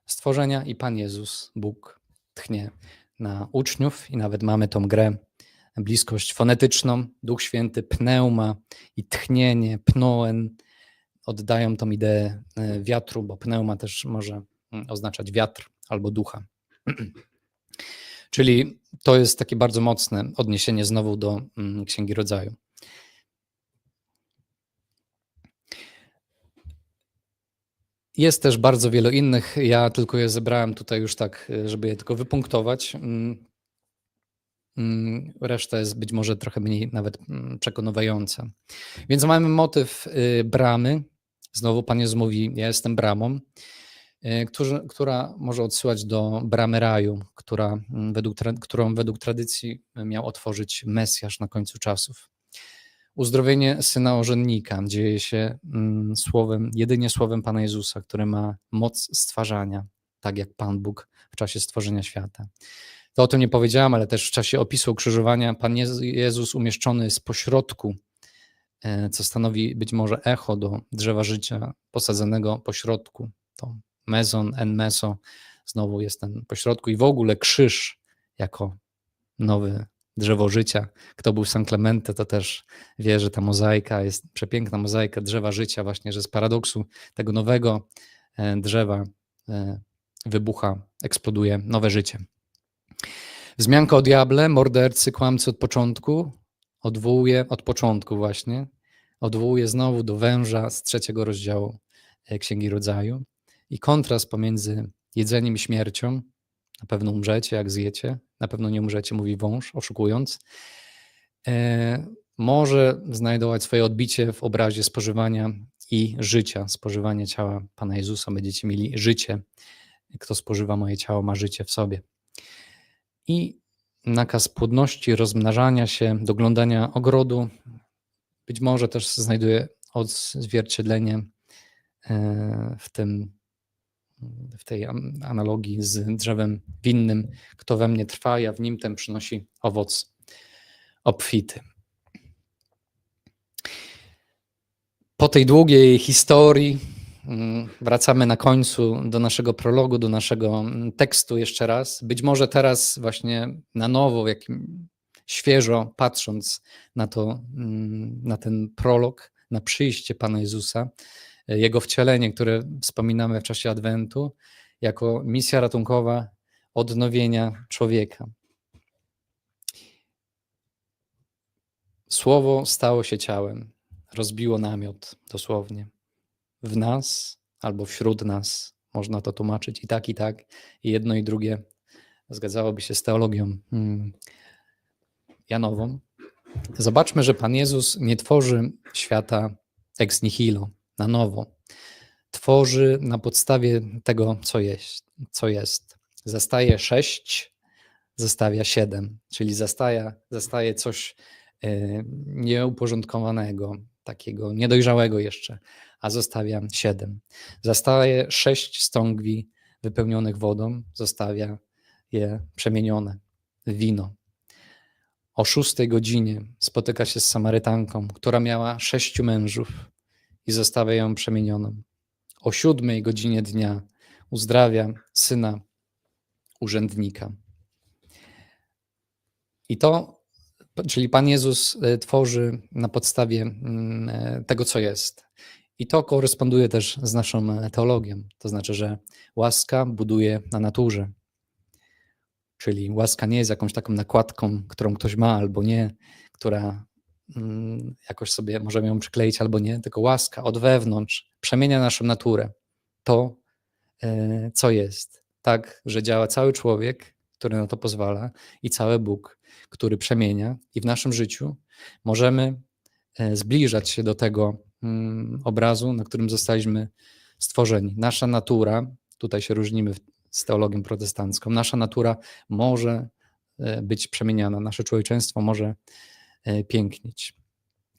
stworzenia i Pan Jezus, Bóg, tchnie na uczniów i nawet mamy tą grę, bliskość fonetyczną, Duch Święty, pneuma i tchnienie, pnoen, oddają tą ideę wiatru, bo pneuma też może oznaczać wiatr albo ducha. Czyli to jest takie bardzo mocne odniesienie znowu do Księgi Rodzaju. Jest też bardzo wiele innych, ja tylko je zebrałem tutaj już tak, żeby je tylko wypunktować. Reszta jest być może trochę mniej nawet przekonująca. Więc mamy motyw bramy. Znowu Pan Jezus mówi, ja jestem bramą, która może odsyłać do bramy raju, którą według tradycji miał otworzyć Mesjasz na końcu czasów. Uzdrowienie syna urzędnika dzieje się jedynie słowem Pana Jezusa, który ma moc stwarzania, tak jak Pan Bóg w czasie stworzenia świata. To o tym nie powiedziałam, ale też w czasie opisu ukrzyżowania Pan Jezus umieszczony jest pośrodku, co stanowi być może echo do drzewa życia posadzonego pośrodku. To mezon, en meso, znowu jest ten pośrodku i w ogóle krzyż jako nowe drzewo życia. Kto był w San Clemente, to też wie, że ta mozaika jest przepiękna mozaika drzewa życia, właśnie, że z paradoksu tego nowego drzewa wybucha, eksploduje nowe życie. Wzmianka o diable, mordercy, kłamcy od początku, odwołuje od początku właśnie, odwołuje znowu do węża z 3 rozdziału Księgi Rodzaju i kontrast pomiędzy jedzeniem i śmiercią. Na pewno umrzecie, jak zjecie, na pewno nie umrzecie, mówi wąż, oszukując. Może znajdować swoje odbicie w obrazie spożywania i życia, spożywania ciała Pana Jezusa. Będziecie mieli życie. Kto spożywa moje ciało, ma życie w sobie. I nakaz płodności, rozmnażania się, doglądania ogrodu, być może też znajduje odzwierciedlenie w tej analogii z drzewem winnym. Kto we mnie trwa, ja w nim, ten przynosi owoc obfity. Po tej długiej historii wracamy na końcu do naszego prologu, do naszego tekstu jeszcze raz. Być może teraz właśnie na nowo, świeżo patrząc na ten prolog, na przyjście Pana Jezusa, Jego wcielenie, które wspominamy w czasie Adwentu, jako misja ratunkowa odnowienia człowieka. Słowo stało się ciałem, rozbiło namiot dosłownie. W nas albo wśród nas, można to tłumaczyć i tak, i jedno i drugie zgadzałoby się z teologią Janową. Zobaczmy, że Pan Jezus nie tworzy świata ex nihilo, na nowo. tworzy na podstawie tego, co jest. Zastaje 6, zostawia 7, czyli zastaje coś nieuporządkowanego, takiego niedojrzałego jeszcze, a zostawia 7. Zastaje 6 stągwi wypełnionych wodą, zostawia je przemienione w wino. O 6 godzinie spotyka się z Samarytanką, która miała 6 mężów i zostawia ją przemienioną. O 7 godzinie dnia uzdrawia syna urzędnika. I to, czyli Pan Jezus tworzy na podstawie tego, co jest. I to koresponduje też z naszą teologią. To znaczy, że łaska buduje na naturze. Czyli łaska nie jest jakąś taką nakładką, którą ktoś ma albo nie, która jakoś sobie możemy ją przykleić albo nie, tylko łaska od wewnątrz przemienia naszą naturę. To, co jest. Tak, że działa cały człowiek, który na to pozwala i cały Bóg, który przemienia i w naszym życiu możemy zbliżać się do tego obrazu, na którym zostaliśmy stworzeni. Nasza natura, tutaj się różnimy z teologią protestancką, nasza natura może być przemieniana, nasze człowieczeństwo może pięknieć.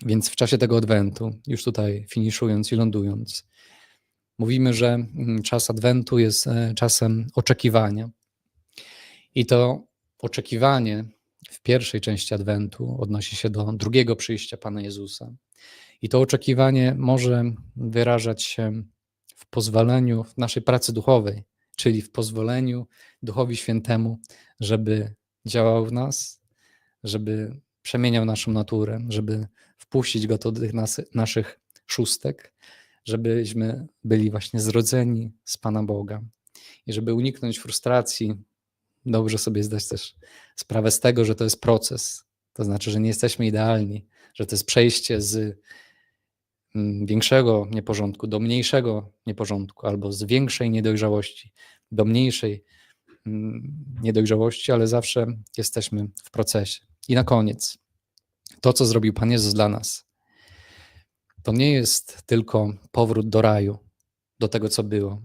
Więc w czasie tego Adwentu, już tutaj finiszując i lądując, mówimy, że czas Adwentu jest czasem oczekiwania. I to oczekiwanie w pierwszej części Adwentu odnosi się do drugiego przyjścia Pana Jezusa. I to oczekiwanie może wyrażać się w pozwoleniu w naszej pracy duchowej, czyli w pozwoleniu Duchowi Świętemu, żeby działał w nas, żeby przemieniał naszą naturę, żeby wpuścić Go do tych naszych szóstek, żebyśmy byli właśnie zrodzeni z Pana Boga. I żeby uniknąć frustracji, dobrze sobie zdać też sprawę z tego, że to jest proces. To znaczy, że nie jesteśmy idealni, że to jest przejście z większego nieporządku do mniejszego nieporządku, albo z większej niedojrzałości do mniejszej niedojrzałości, ale zawsze jesteśmy w procesie. I na koniec, to, co zrobił Pan Jezus dla nas, to nie jest tylko powrót do raju, do tego, co było,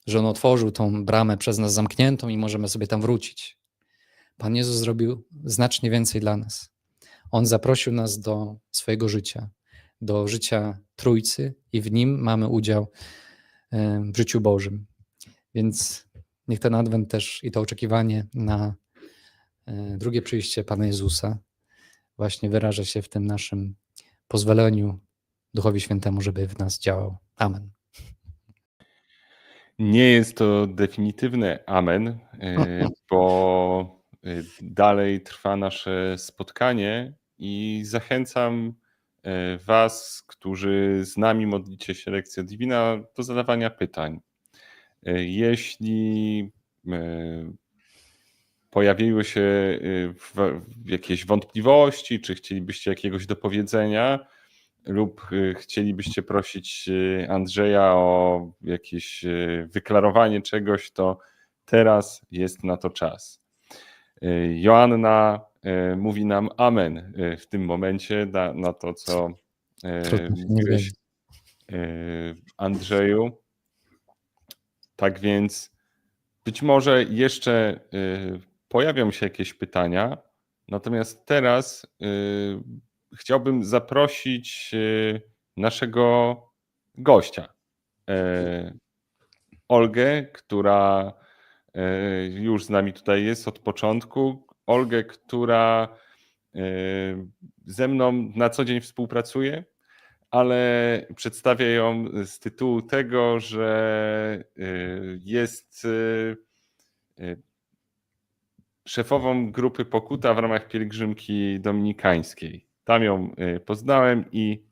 że On otworzył tą bramę przez nas zamkniętą i możemy sobie tam wrócić. Pan Jezus zrobił znacznie więcej dla nas. On zaprosił nas do swojego życia, do życia Trójcy i w Nim mamy udział w życiu Bożym. Więc niech ten Adwent też i to oczekiwanie na drugie przyjście Pana Jezusa właśnie wyraża się w tym naszym pozwoleniu Duchowi Świętemu, żeby w nas działał. Amen. Nie jest to definitywne amen, bo dalej trwa nasze spotkanie i zachęcam Was, którzy z nami modlicie się Lectio Divina, do zadawania pytań. Jeśli pojawiły się jakieś wątpliwości, czy chcielibyście jakiegoś dopowiedzenia, lub chcielibyście prosić Andrzeja o jakieś wyklarowanie czegoś, to teraz jest na to czas. Joanna mówi nam amen w tym momencie na to, co mówiłeś, Andrzeju. Tak więc być może jeszcze pojawią się jakieś pytania, natomiast teraz chciałbym zaprosić naszego gościa, Olgę, która już z nami tutaj jest od początku. Olgę, która ze mną na co dzień współpracuje, ale przedstawię ją z tytułu tego, że jest szefową grupy Pokuta w ramach pielgrzymki dominikańskiej. Tam ją poznałem i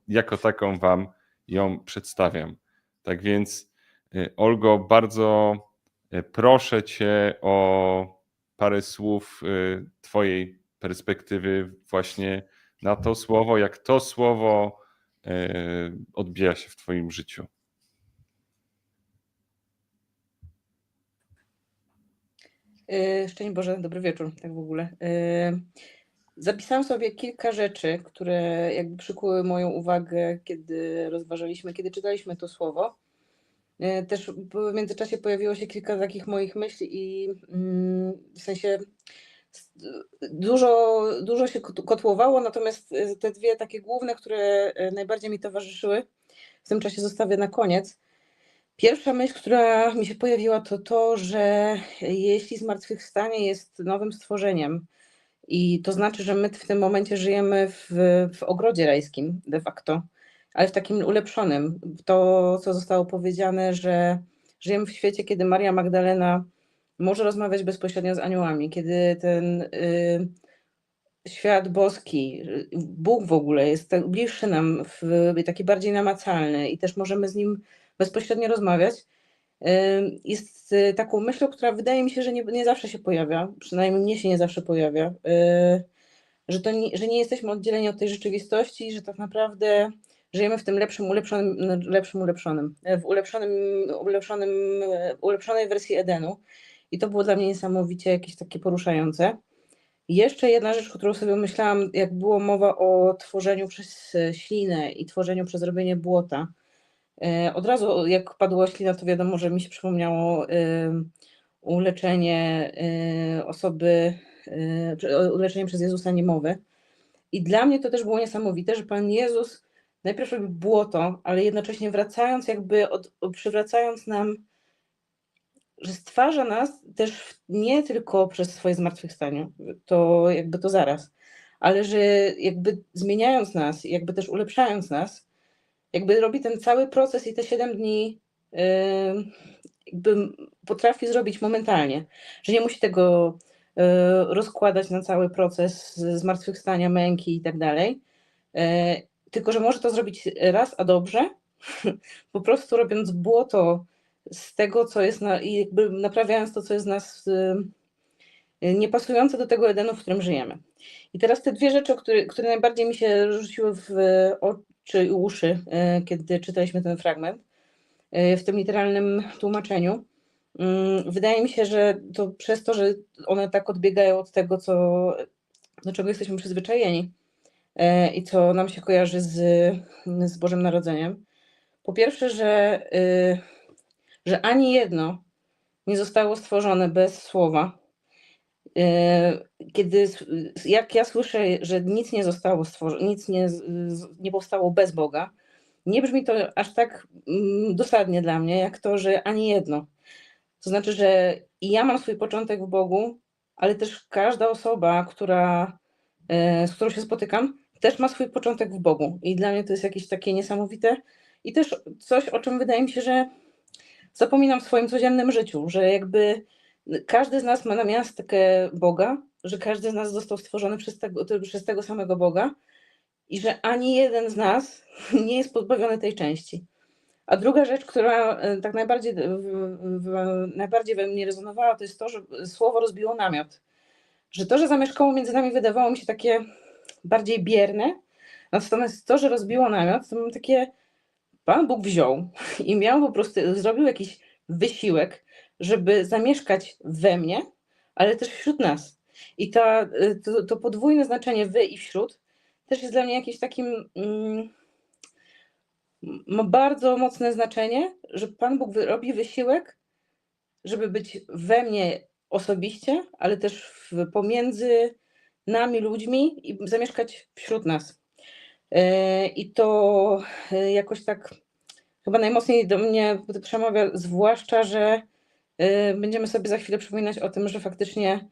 jako taką Wam ją przedstawiam. Tak więc, Olgo, bardzo proszę Cię o parę słów Twojej perspektywy właśnie na to słowo, jak to słowo odbija się w Twoim życiu. Szczęść Boże, dobry wieczór, tak w ogóle. Zapisałam sobie kilka rzeczy, które jakby przykuły moją uwagę, kiedy rozważaliśmy, kiedy czytaliśmy to słowo. Też w międzyczasie pojawiło się kilka takich moich myśli i w sensie dużo się kotłowało, natomiast te dwie takie główne, które najbardziej mi towarzyszyły, w tym czasie zostawię na koniec. Pierwsza myśl, która mi się pojawiła, to to, że jeśli zmartwychwstanie jest nowym stworzeniem, i to znaczy, że my w tym momencie żyjemy w ogrodzie rajskim de facto, ale w takim ulepszonym. To, co zostało powiedziane, że żyjemy w świecie, kiedy Maria Magdalena może rozmawiać bezpośrednio z aniołami, kiedy ten świat boski, Bóg w ogóle jest tak bliższy nam, taki bardziej namacalny i też możemy z Nim bezpośrednio rozmawiać, jest taką myślą, która wydaje mi się, że nie zawsze się pojawia, przynajmniej mnie się nie zawsze pojawia, że nie jesteśmy oddzieleni od tej rzeczywistości, że tak naprawdę żyjemy w tym ulepszonej wersji Edenu. I to było dla mnie niesamowicie jakieś takie poruszające. Jeszcze jedna rzecz, którą sobie myślałam, jak było mowa o tworzeniu przez ślinę i tworzeniu przez robienie błota. Od razu jak padła ślina, to wiadomo, że mi się przypomniało uleczenie osoby, uleczenie przez Jezusa niemowy. I dla mnie to też było niesamowite, że Pan Jezus najpierw robi błoto, ale jednocześnie wracając przywracając nam, że stwarza nas też nie tylko przez swoje zmartwychwstanie, to jakby to zaraz, ale że jakby zmieniając nas, jakby też ulepszając nas, jakby robi ten cały proces i te 7 dni jakby potrafi zrobić momentalnie, że nie musi tego rozkładać na cały proces zmartwychwstania, męki i tak dalej, tylko że może to zrobić raz, a dobrze, po prostu robiąc błoto z tego, co jest i jakby naprawiając to, co jest w nas niepasujące do tego Edenu, w którym żyjemy. I teraz te dwie rzeczy, które najbardziej mi się rzuciły w oczy i uszy, kiedy czytaliśmy ten fragment, w tym literalnym tłumaczeniu. Wydaje mi się, że to przez to, że one tak odbiegają od tego, do czego jesteśmy przyzwyczajeni i co nam się kojarzy z Bożym Narodzeniem. Po pierwsze, że ani jedno nie zostało stworzone bez słowa. Jak ja słyszę, że nic nie zostało stworzone, nic nie powstało bez Boga, nie brzmi to aż tak dosadnie dla mnie, jak to, że ani jedno. To znaczy, że i ja mam swój początek w Bogu, ale też każda osoba, z którą się spotykam, też ma swój początek w Bogu. I dla mnie to jest jakieś takie niesamowite i też coś, o czym wydaje mi się, że zapominam w swoim codziennym życiu, że jakby każdy z nas ma namiastkę Boga, że każdy z nas został stworzony przez tego samego Boga i że ani jeden z nas nie jest pozbawiony tej części. A druga rzecz, która tak najbardziej we mnie rezonowała, to jest to, że słowo rozbiło namiot. Że to, że zamieszkało między nami, wydawało mi się takie bardziej bierne, natomiast to, że rozbiło namiot, to mam takie, Pan Bóg wziął i zrobił jakiś wysiłek, żeby zamieszkać we mnie, ale też wśród nas. I to podwójne znaczenie wy i wśród też jest dla mnie jakimś takim, ma bardzo mocne znaczenie, że Pan Bóg robi wysiłek, żeby być we mnie osobiście, ale też pomiędzy nami, ludźmi i zamieszkać wśród nas. I to jakoś tak chyba najmocniej do mnie przemawia, zwłaszcza, że będziemy sobie za chwilę przypominać o tym, że faktycznie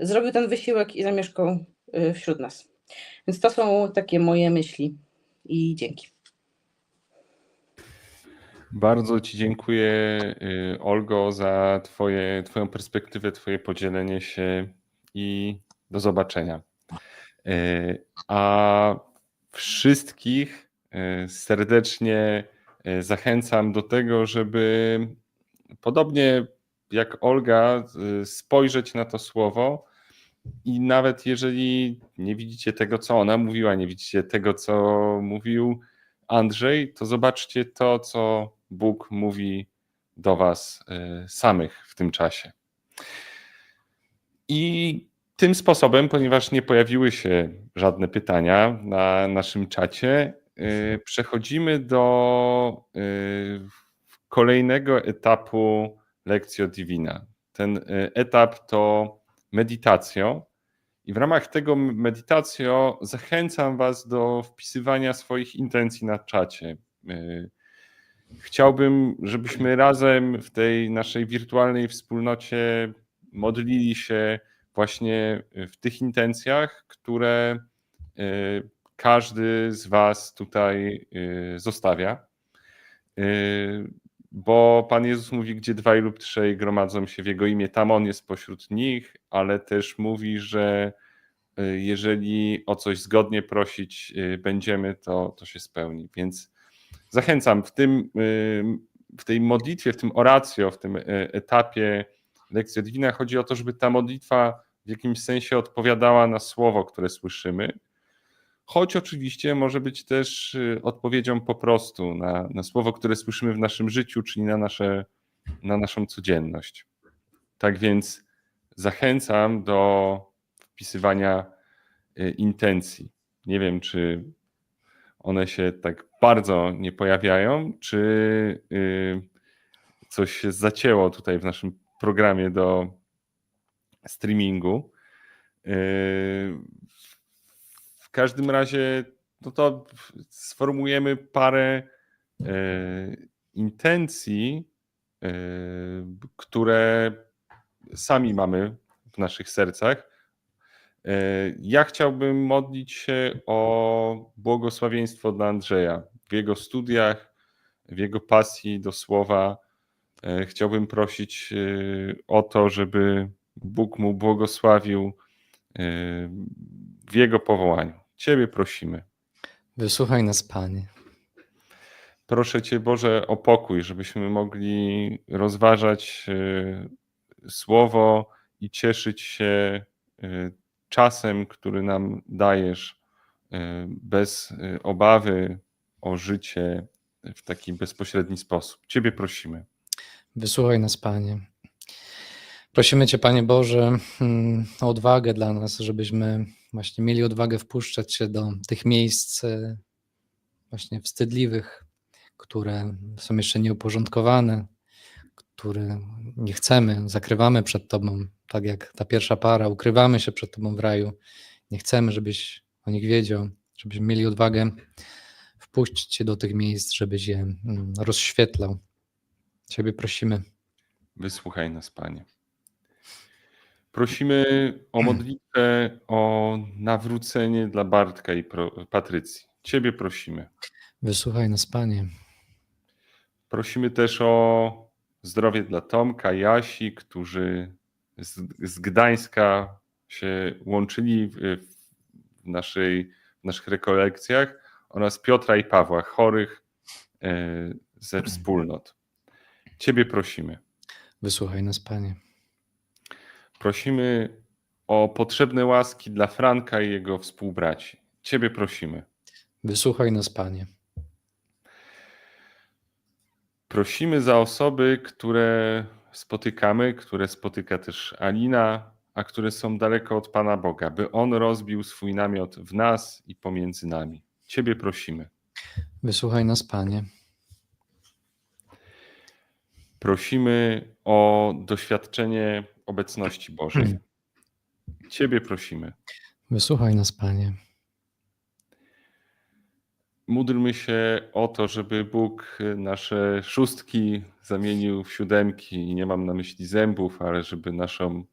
zrobił ten wysiłek i zamieszkał wśród nas. Więc to są takie moje myśli i dzięki. Bardzo Ci dziękuję, Olgo, za Twoją perspektywę, Twoje podzielenie się i do zobaczenia. A wszystkich serdecznie zachęcam do tego, żeby podobnie jak Olga spojrzeć na to słowo i nawet jeżeli nie widzicie tego, co ona mówiła, nie widzicie tego, co mówił Andrzej, to zobaczcie to, co Bóg mówi do was samych w tym czasie. I tym sposobem, ponieważ nie pojawiły się żadne pytania na naszym czacie, przechodzimy do kolejnego etapu Lectio Divina. Ten etap to medytacją i w ramach tego medytacjo zachęcam Was do wpisywania swoich intencji na czacie. Chciałbym, żebyśmy razem w tej naszej wirtualnej wspólnocie modlili się właśnie w tych intencjach, które każdy z Was tutaj zostawia. Bo Pan Jezus mówi, gdzie 2 lub 3 gromadzą się w Jego imię, tam On jest pośród nich, ale też mówi, że jeżeli o coś zgodnie prosić będziemy, to się spełni. Więc zachęcam w tej modlitwie, w tym oratio, w tym etapie Lectio Divina chodzi o to, żeby ta modlitwa w jakimś sensie odpowiadała na słowo, które słyszymy, choć oczywiście może być też odpowiedzią po prostu na słowo, które słyszymy w naszym życiu, czyli na naszą codzienność. Tak więc zachęcam do wpisywania intencji. Nie wiem, czy one się tak bardzo nie pojawiają, czy coś się zacięło tutaj w naszym programie do streamingu. W każdym razie no to sformułujemy parę intencji, które sami mamy w naszych sercach. Ja chciałbym modlić się o błogosławieństwo dla Andrzeja w jego studiach, w jego pasji do słowa. Chciałbym prosić o to, żeby Bóg mu błogosławił w jego powołaniu. Ciebie prosimy. Wysłuchaj nas, Panie. Proszę Cię, Boże, o pokój, żebyśmy mogli rozważać słowo i cieszyć się czasem, który nam dajesz, bez obawy o życie w taki bezpośredni sposób. Ciebie prosimy. Wysłuchaj nas, Panie. Prosimy Cię, Panie Boże, o odwagę dla nas, żebyśmy właśnie mieli odwagę wpuszczać się do tych miejsc właśnie wstydliwych, które są jeszcze nieuporządkowane, które nie chcemy, zakrywamy przed Tobą, tak jak ta pierwsza para, ukrywamy się przed Tobą w raju. Nie chcemy, żebyś o nich wiedział, żebyśmy mieli odwagę wpuścić Cię do tych miejsc, żebyś je rozświetlał. Ciebie prosimy. Wysłuchaj nas, Panie. Prosimy o modlitwę o nawrócenie dla Bartka i Patrycji. Ciebie prosimy. Wysłuchaj nas, Panie. Prosimy też o zdrowie dla Tomka i Asi, którzy z Gdańska się łączyli w naszych rekolekcjach, oraz Piotra i Pawła, chorych ze wspólnot. Ciebie prosimy. Wysłuchaj nas, Panie. Prosimy o potrzebne łaski dla Franka i jego współbraci. Ciebie prosimy. Wysłuchaj nas, Panie. Prosimy za osoby, które spotykamy, które spotyka też Alina, a które są daleko od Pana Boga, by On rozbił swój namiot w nas i pomiędzy nami. Ciebie prosimy. Wysłuchaj nas, Panie. Prosimy o doświadczenie obecności Bożej. Ciebie prosimy. Wysłuchaj nas, Panie. Módlmy się o to, żeby Bóg nasze szóstki zamienił w siódemki. I nie mam na myśli zębów, ale żeby naszą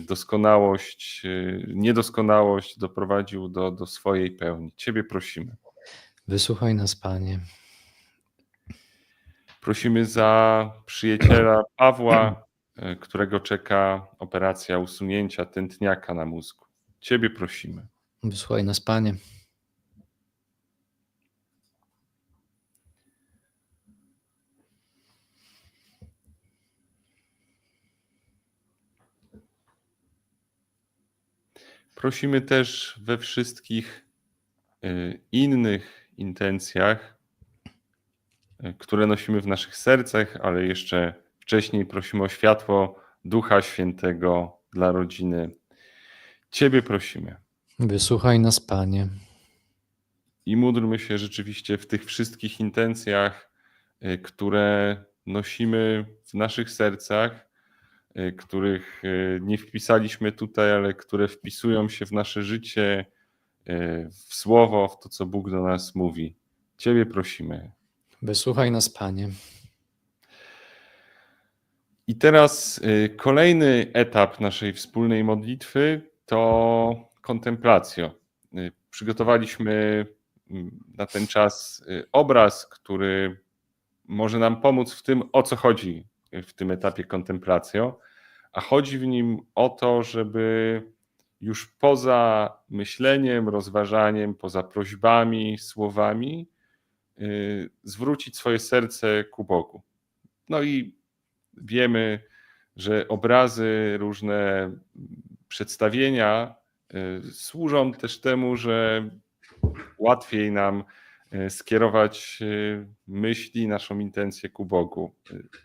doskonałość, niedoskonałość doprowadził do swojej pełni. Ciebie prosimy. Wysłuchaj nas, Panie. Prosimy za przyjaciela Pawła, którego czeka operacja usunięcia tętniaka na mózgu. Ciebie prosimy. Wysłuchaj nas, Panie. Prosimy też we wszystkich innych intencjach, które nosimy w naszych sercach, ale jeszcze wcześniej prosimy o światło Ducha Świętego dla rodziny. Ciebie prosimy. Wysłuchaj nas, Panie. I módlmy się rzeczywiście w tych wszystkich intencjach, które nosimy w naszych sercach, których nie wpisaliśmy tutaj, ale które wpisują się w nasze życie, w słowo, w to, co Bóg do nas mówi. Ciebie prosimy. Wysłuchaj nas, Panie. I teraz kolejny etap naszej wspólnej modlitwy to kontemplacjo. Przygotowaliśmy na ten czas obraz, który może nam pomóc w tym, o co chodzi w tym etapie kontemplacjo, a chodzi w nim o to, żeby już poza myśleniem, rozważaniem, poza prośbami, słowami zwrócić swoje serce ku Bogu. No i wiemy, że obrazy, różne przedstawienia służą też temu, że łatwiej nam skierować myśli, naszą intencję ku Bogu.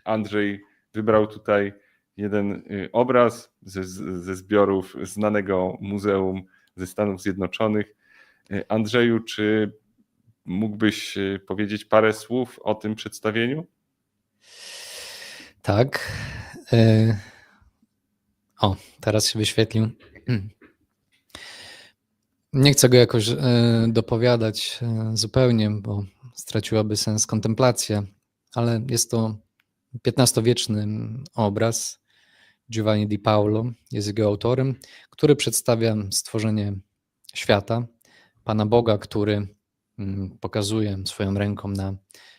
Andrzej wybrał tutaj jeden obraz ze zbiorów znanego muzeum ze Stanów Zjednoczonych. Andrzeju, czy mógłbyś powiedzieć parę słów o tym przedstawieniu? Tak. O, teraz się wyświetlił. Nie chcę go jakoś dopowiadać zupełnie, bo straciłaby sens kontemplacja, ale jest to XV-wieczny obraz. Giovanni di Paolo jest jego autorem, który przedstawia stworzenie świata, Pana Boga, który pokazuje swoją ręką na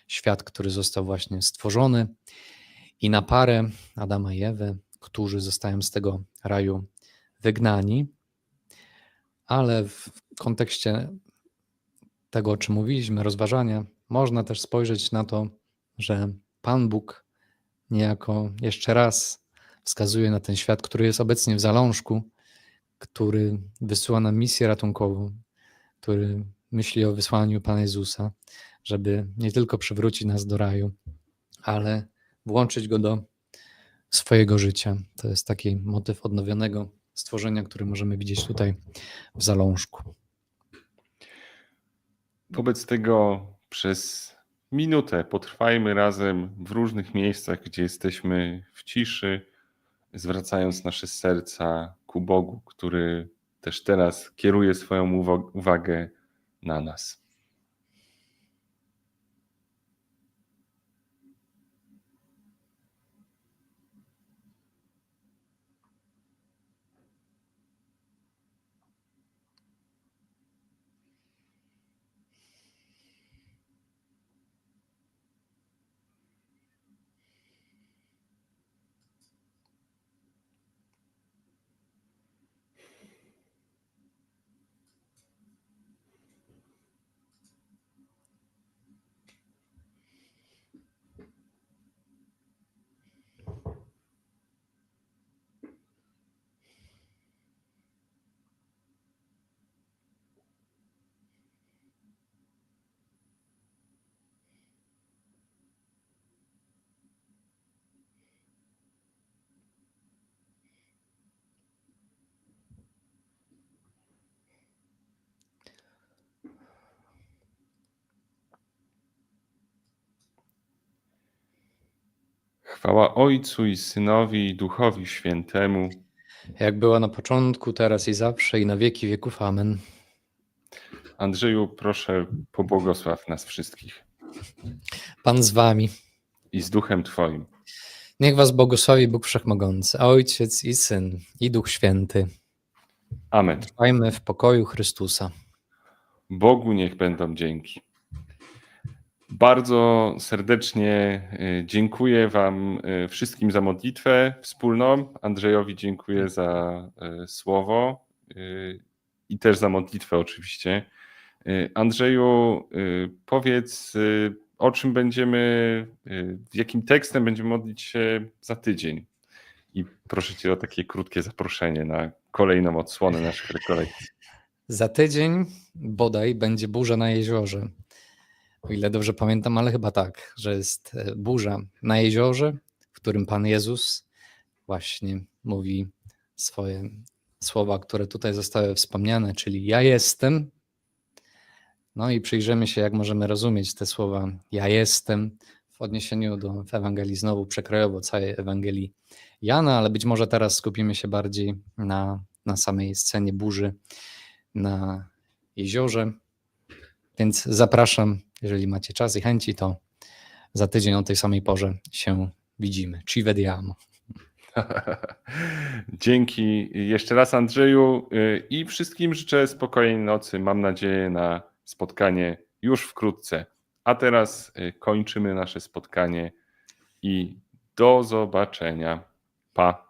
świat, który został właśnie stworzony, i na parę Adama i Ewę, którzy zostają z tego raju wygnani. Ale w kontekście tego, o czym mówiliśmy, rozważania, można też spojrzeć na to, że Pan Bóg niejako jeszcze raz wskazuje na ten świat, który jest obecnie w zalążku, który wysyła nam misję ratunkową, który myśli o wysłaniu Pana Jezusa, żeby nie tylko przywrócić nas do raju, ale włączyć go do swojego życia. To jest taki motyw odnowionego stworzenia, który możemy widzieć tutaj w zalążku. Wobec tego przez minutę potrwajmy razem w różnych miejscach, gdzie jesteśmy w ciszy, zwracając nasze serca ku Bogu, który też teraz kieruje swoją uwagę na nas. Chwała Ojcu i Synowi i Duchowi Świętemu. Jak była na początku, teraz i zawsze, i na wieki wieków. Amen. Andrzeju, proszę, pobłogosław nas wszystkich Pan z wami. i z Duchem Twoim. Niech was błogosławi Bóg Wszechmogący, Ojciec i Syn, i Duch Święty. Amen. Trwajmy w pokoju Chrystusa. Bogu niech będą dzięki. Bardzo serdecznie dziękuję Wam wszystkim za modlitwę wspólną. Andrzejowi dziękuję za słowo i też za modlitwę oczywiście. Andrzeju, powiedz, o czym jakim tekstem będziemy modlić się za tydzień. I proszę Cię o takie krótkie zaproszenie na kolejną odsłonę naszych rekolekcji. Za tydzień bodaj będzie burza na jeziorze. O ile dobrze pamiętam, ale chyba tak, że jest burza na jeziorze, w którym Pan Jezus właśnie mówi swoje słowa, które tutaj zostały wspomniane, czyli ja jestem. No i przyjrzymy się, jak możemy rozumieć te słowa ja jestem w odniesieniu w Ewangelii znowu przekrojowo całej Ewangelii Jana, ale być może teraz skupimy się bardziej na samej scenie burzy na jeziorze. Więc zapraszam, jeżeli macie czas i chęci, to za tydzień o tej samej porze się widzimy. Ci vediamo. Dzięki jeszcze raz, Andrzeju, i wszystkim życzę spokojnej nocy. Mam nadzieję na spotkanie już wkrótce. A teraz kończymy nasze spotkanie i do zobaczenia. Pa.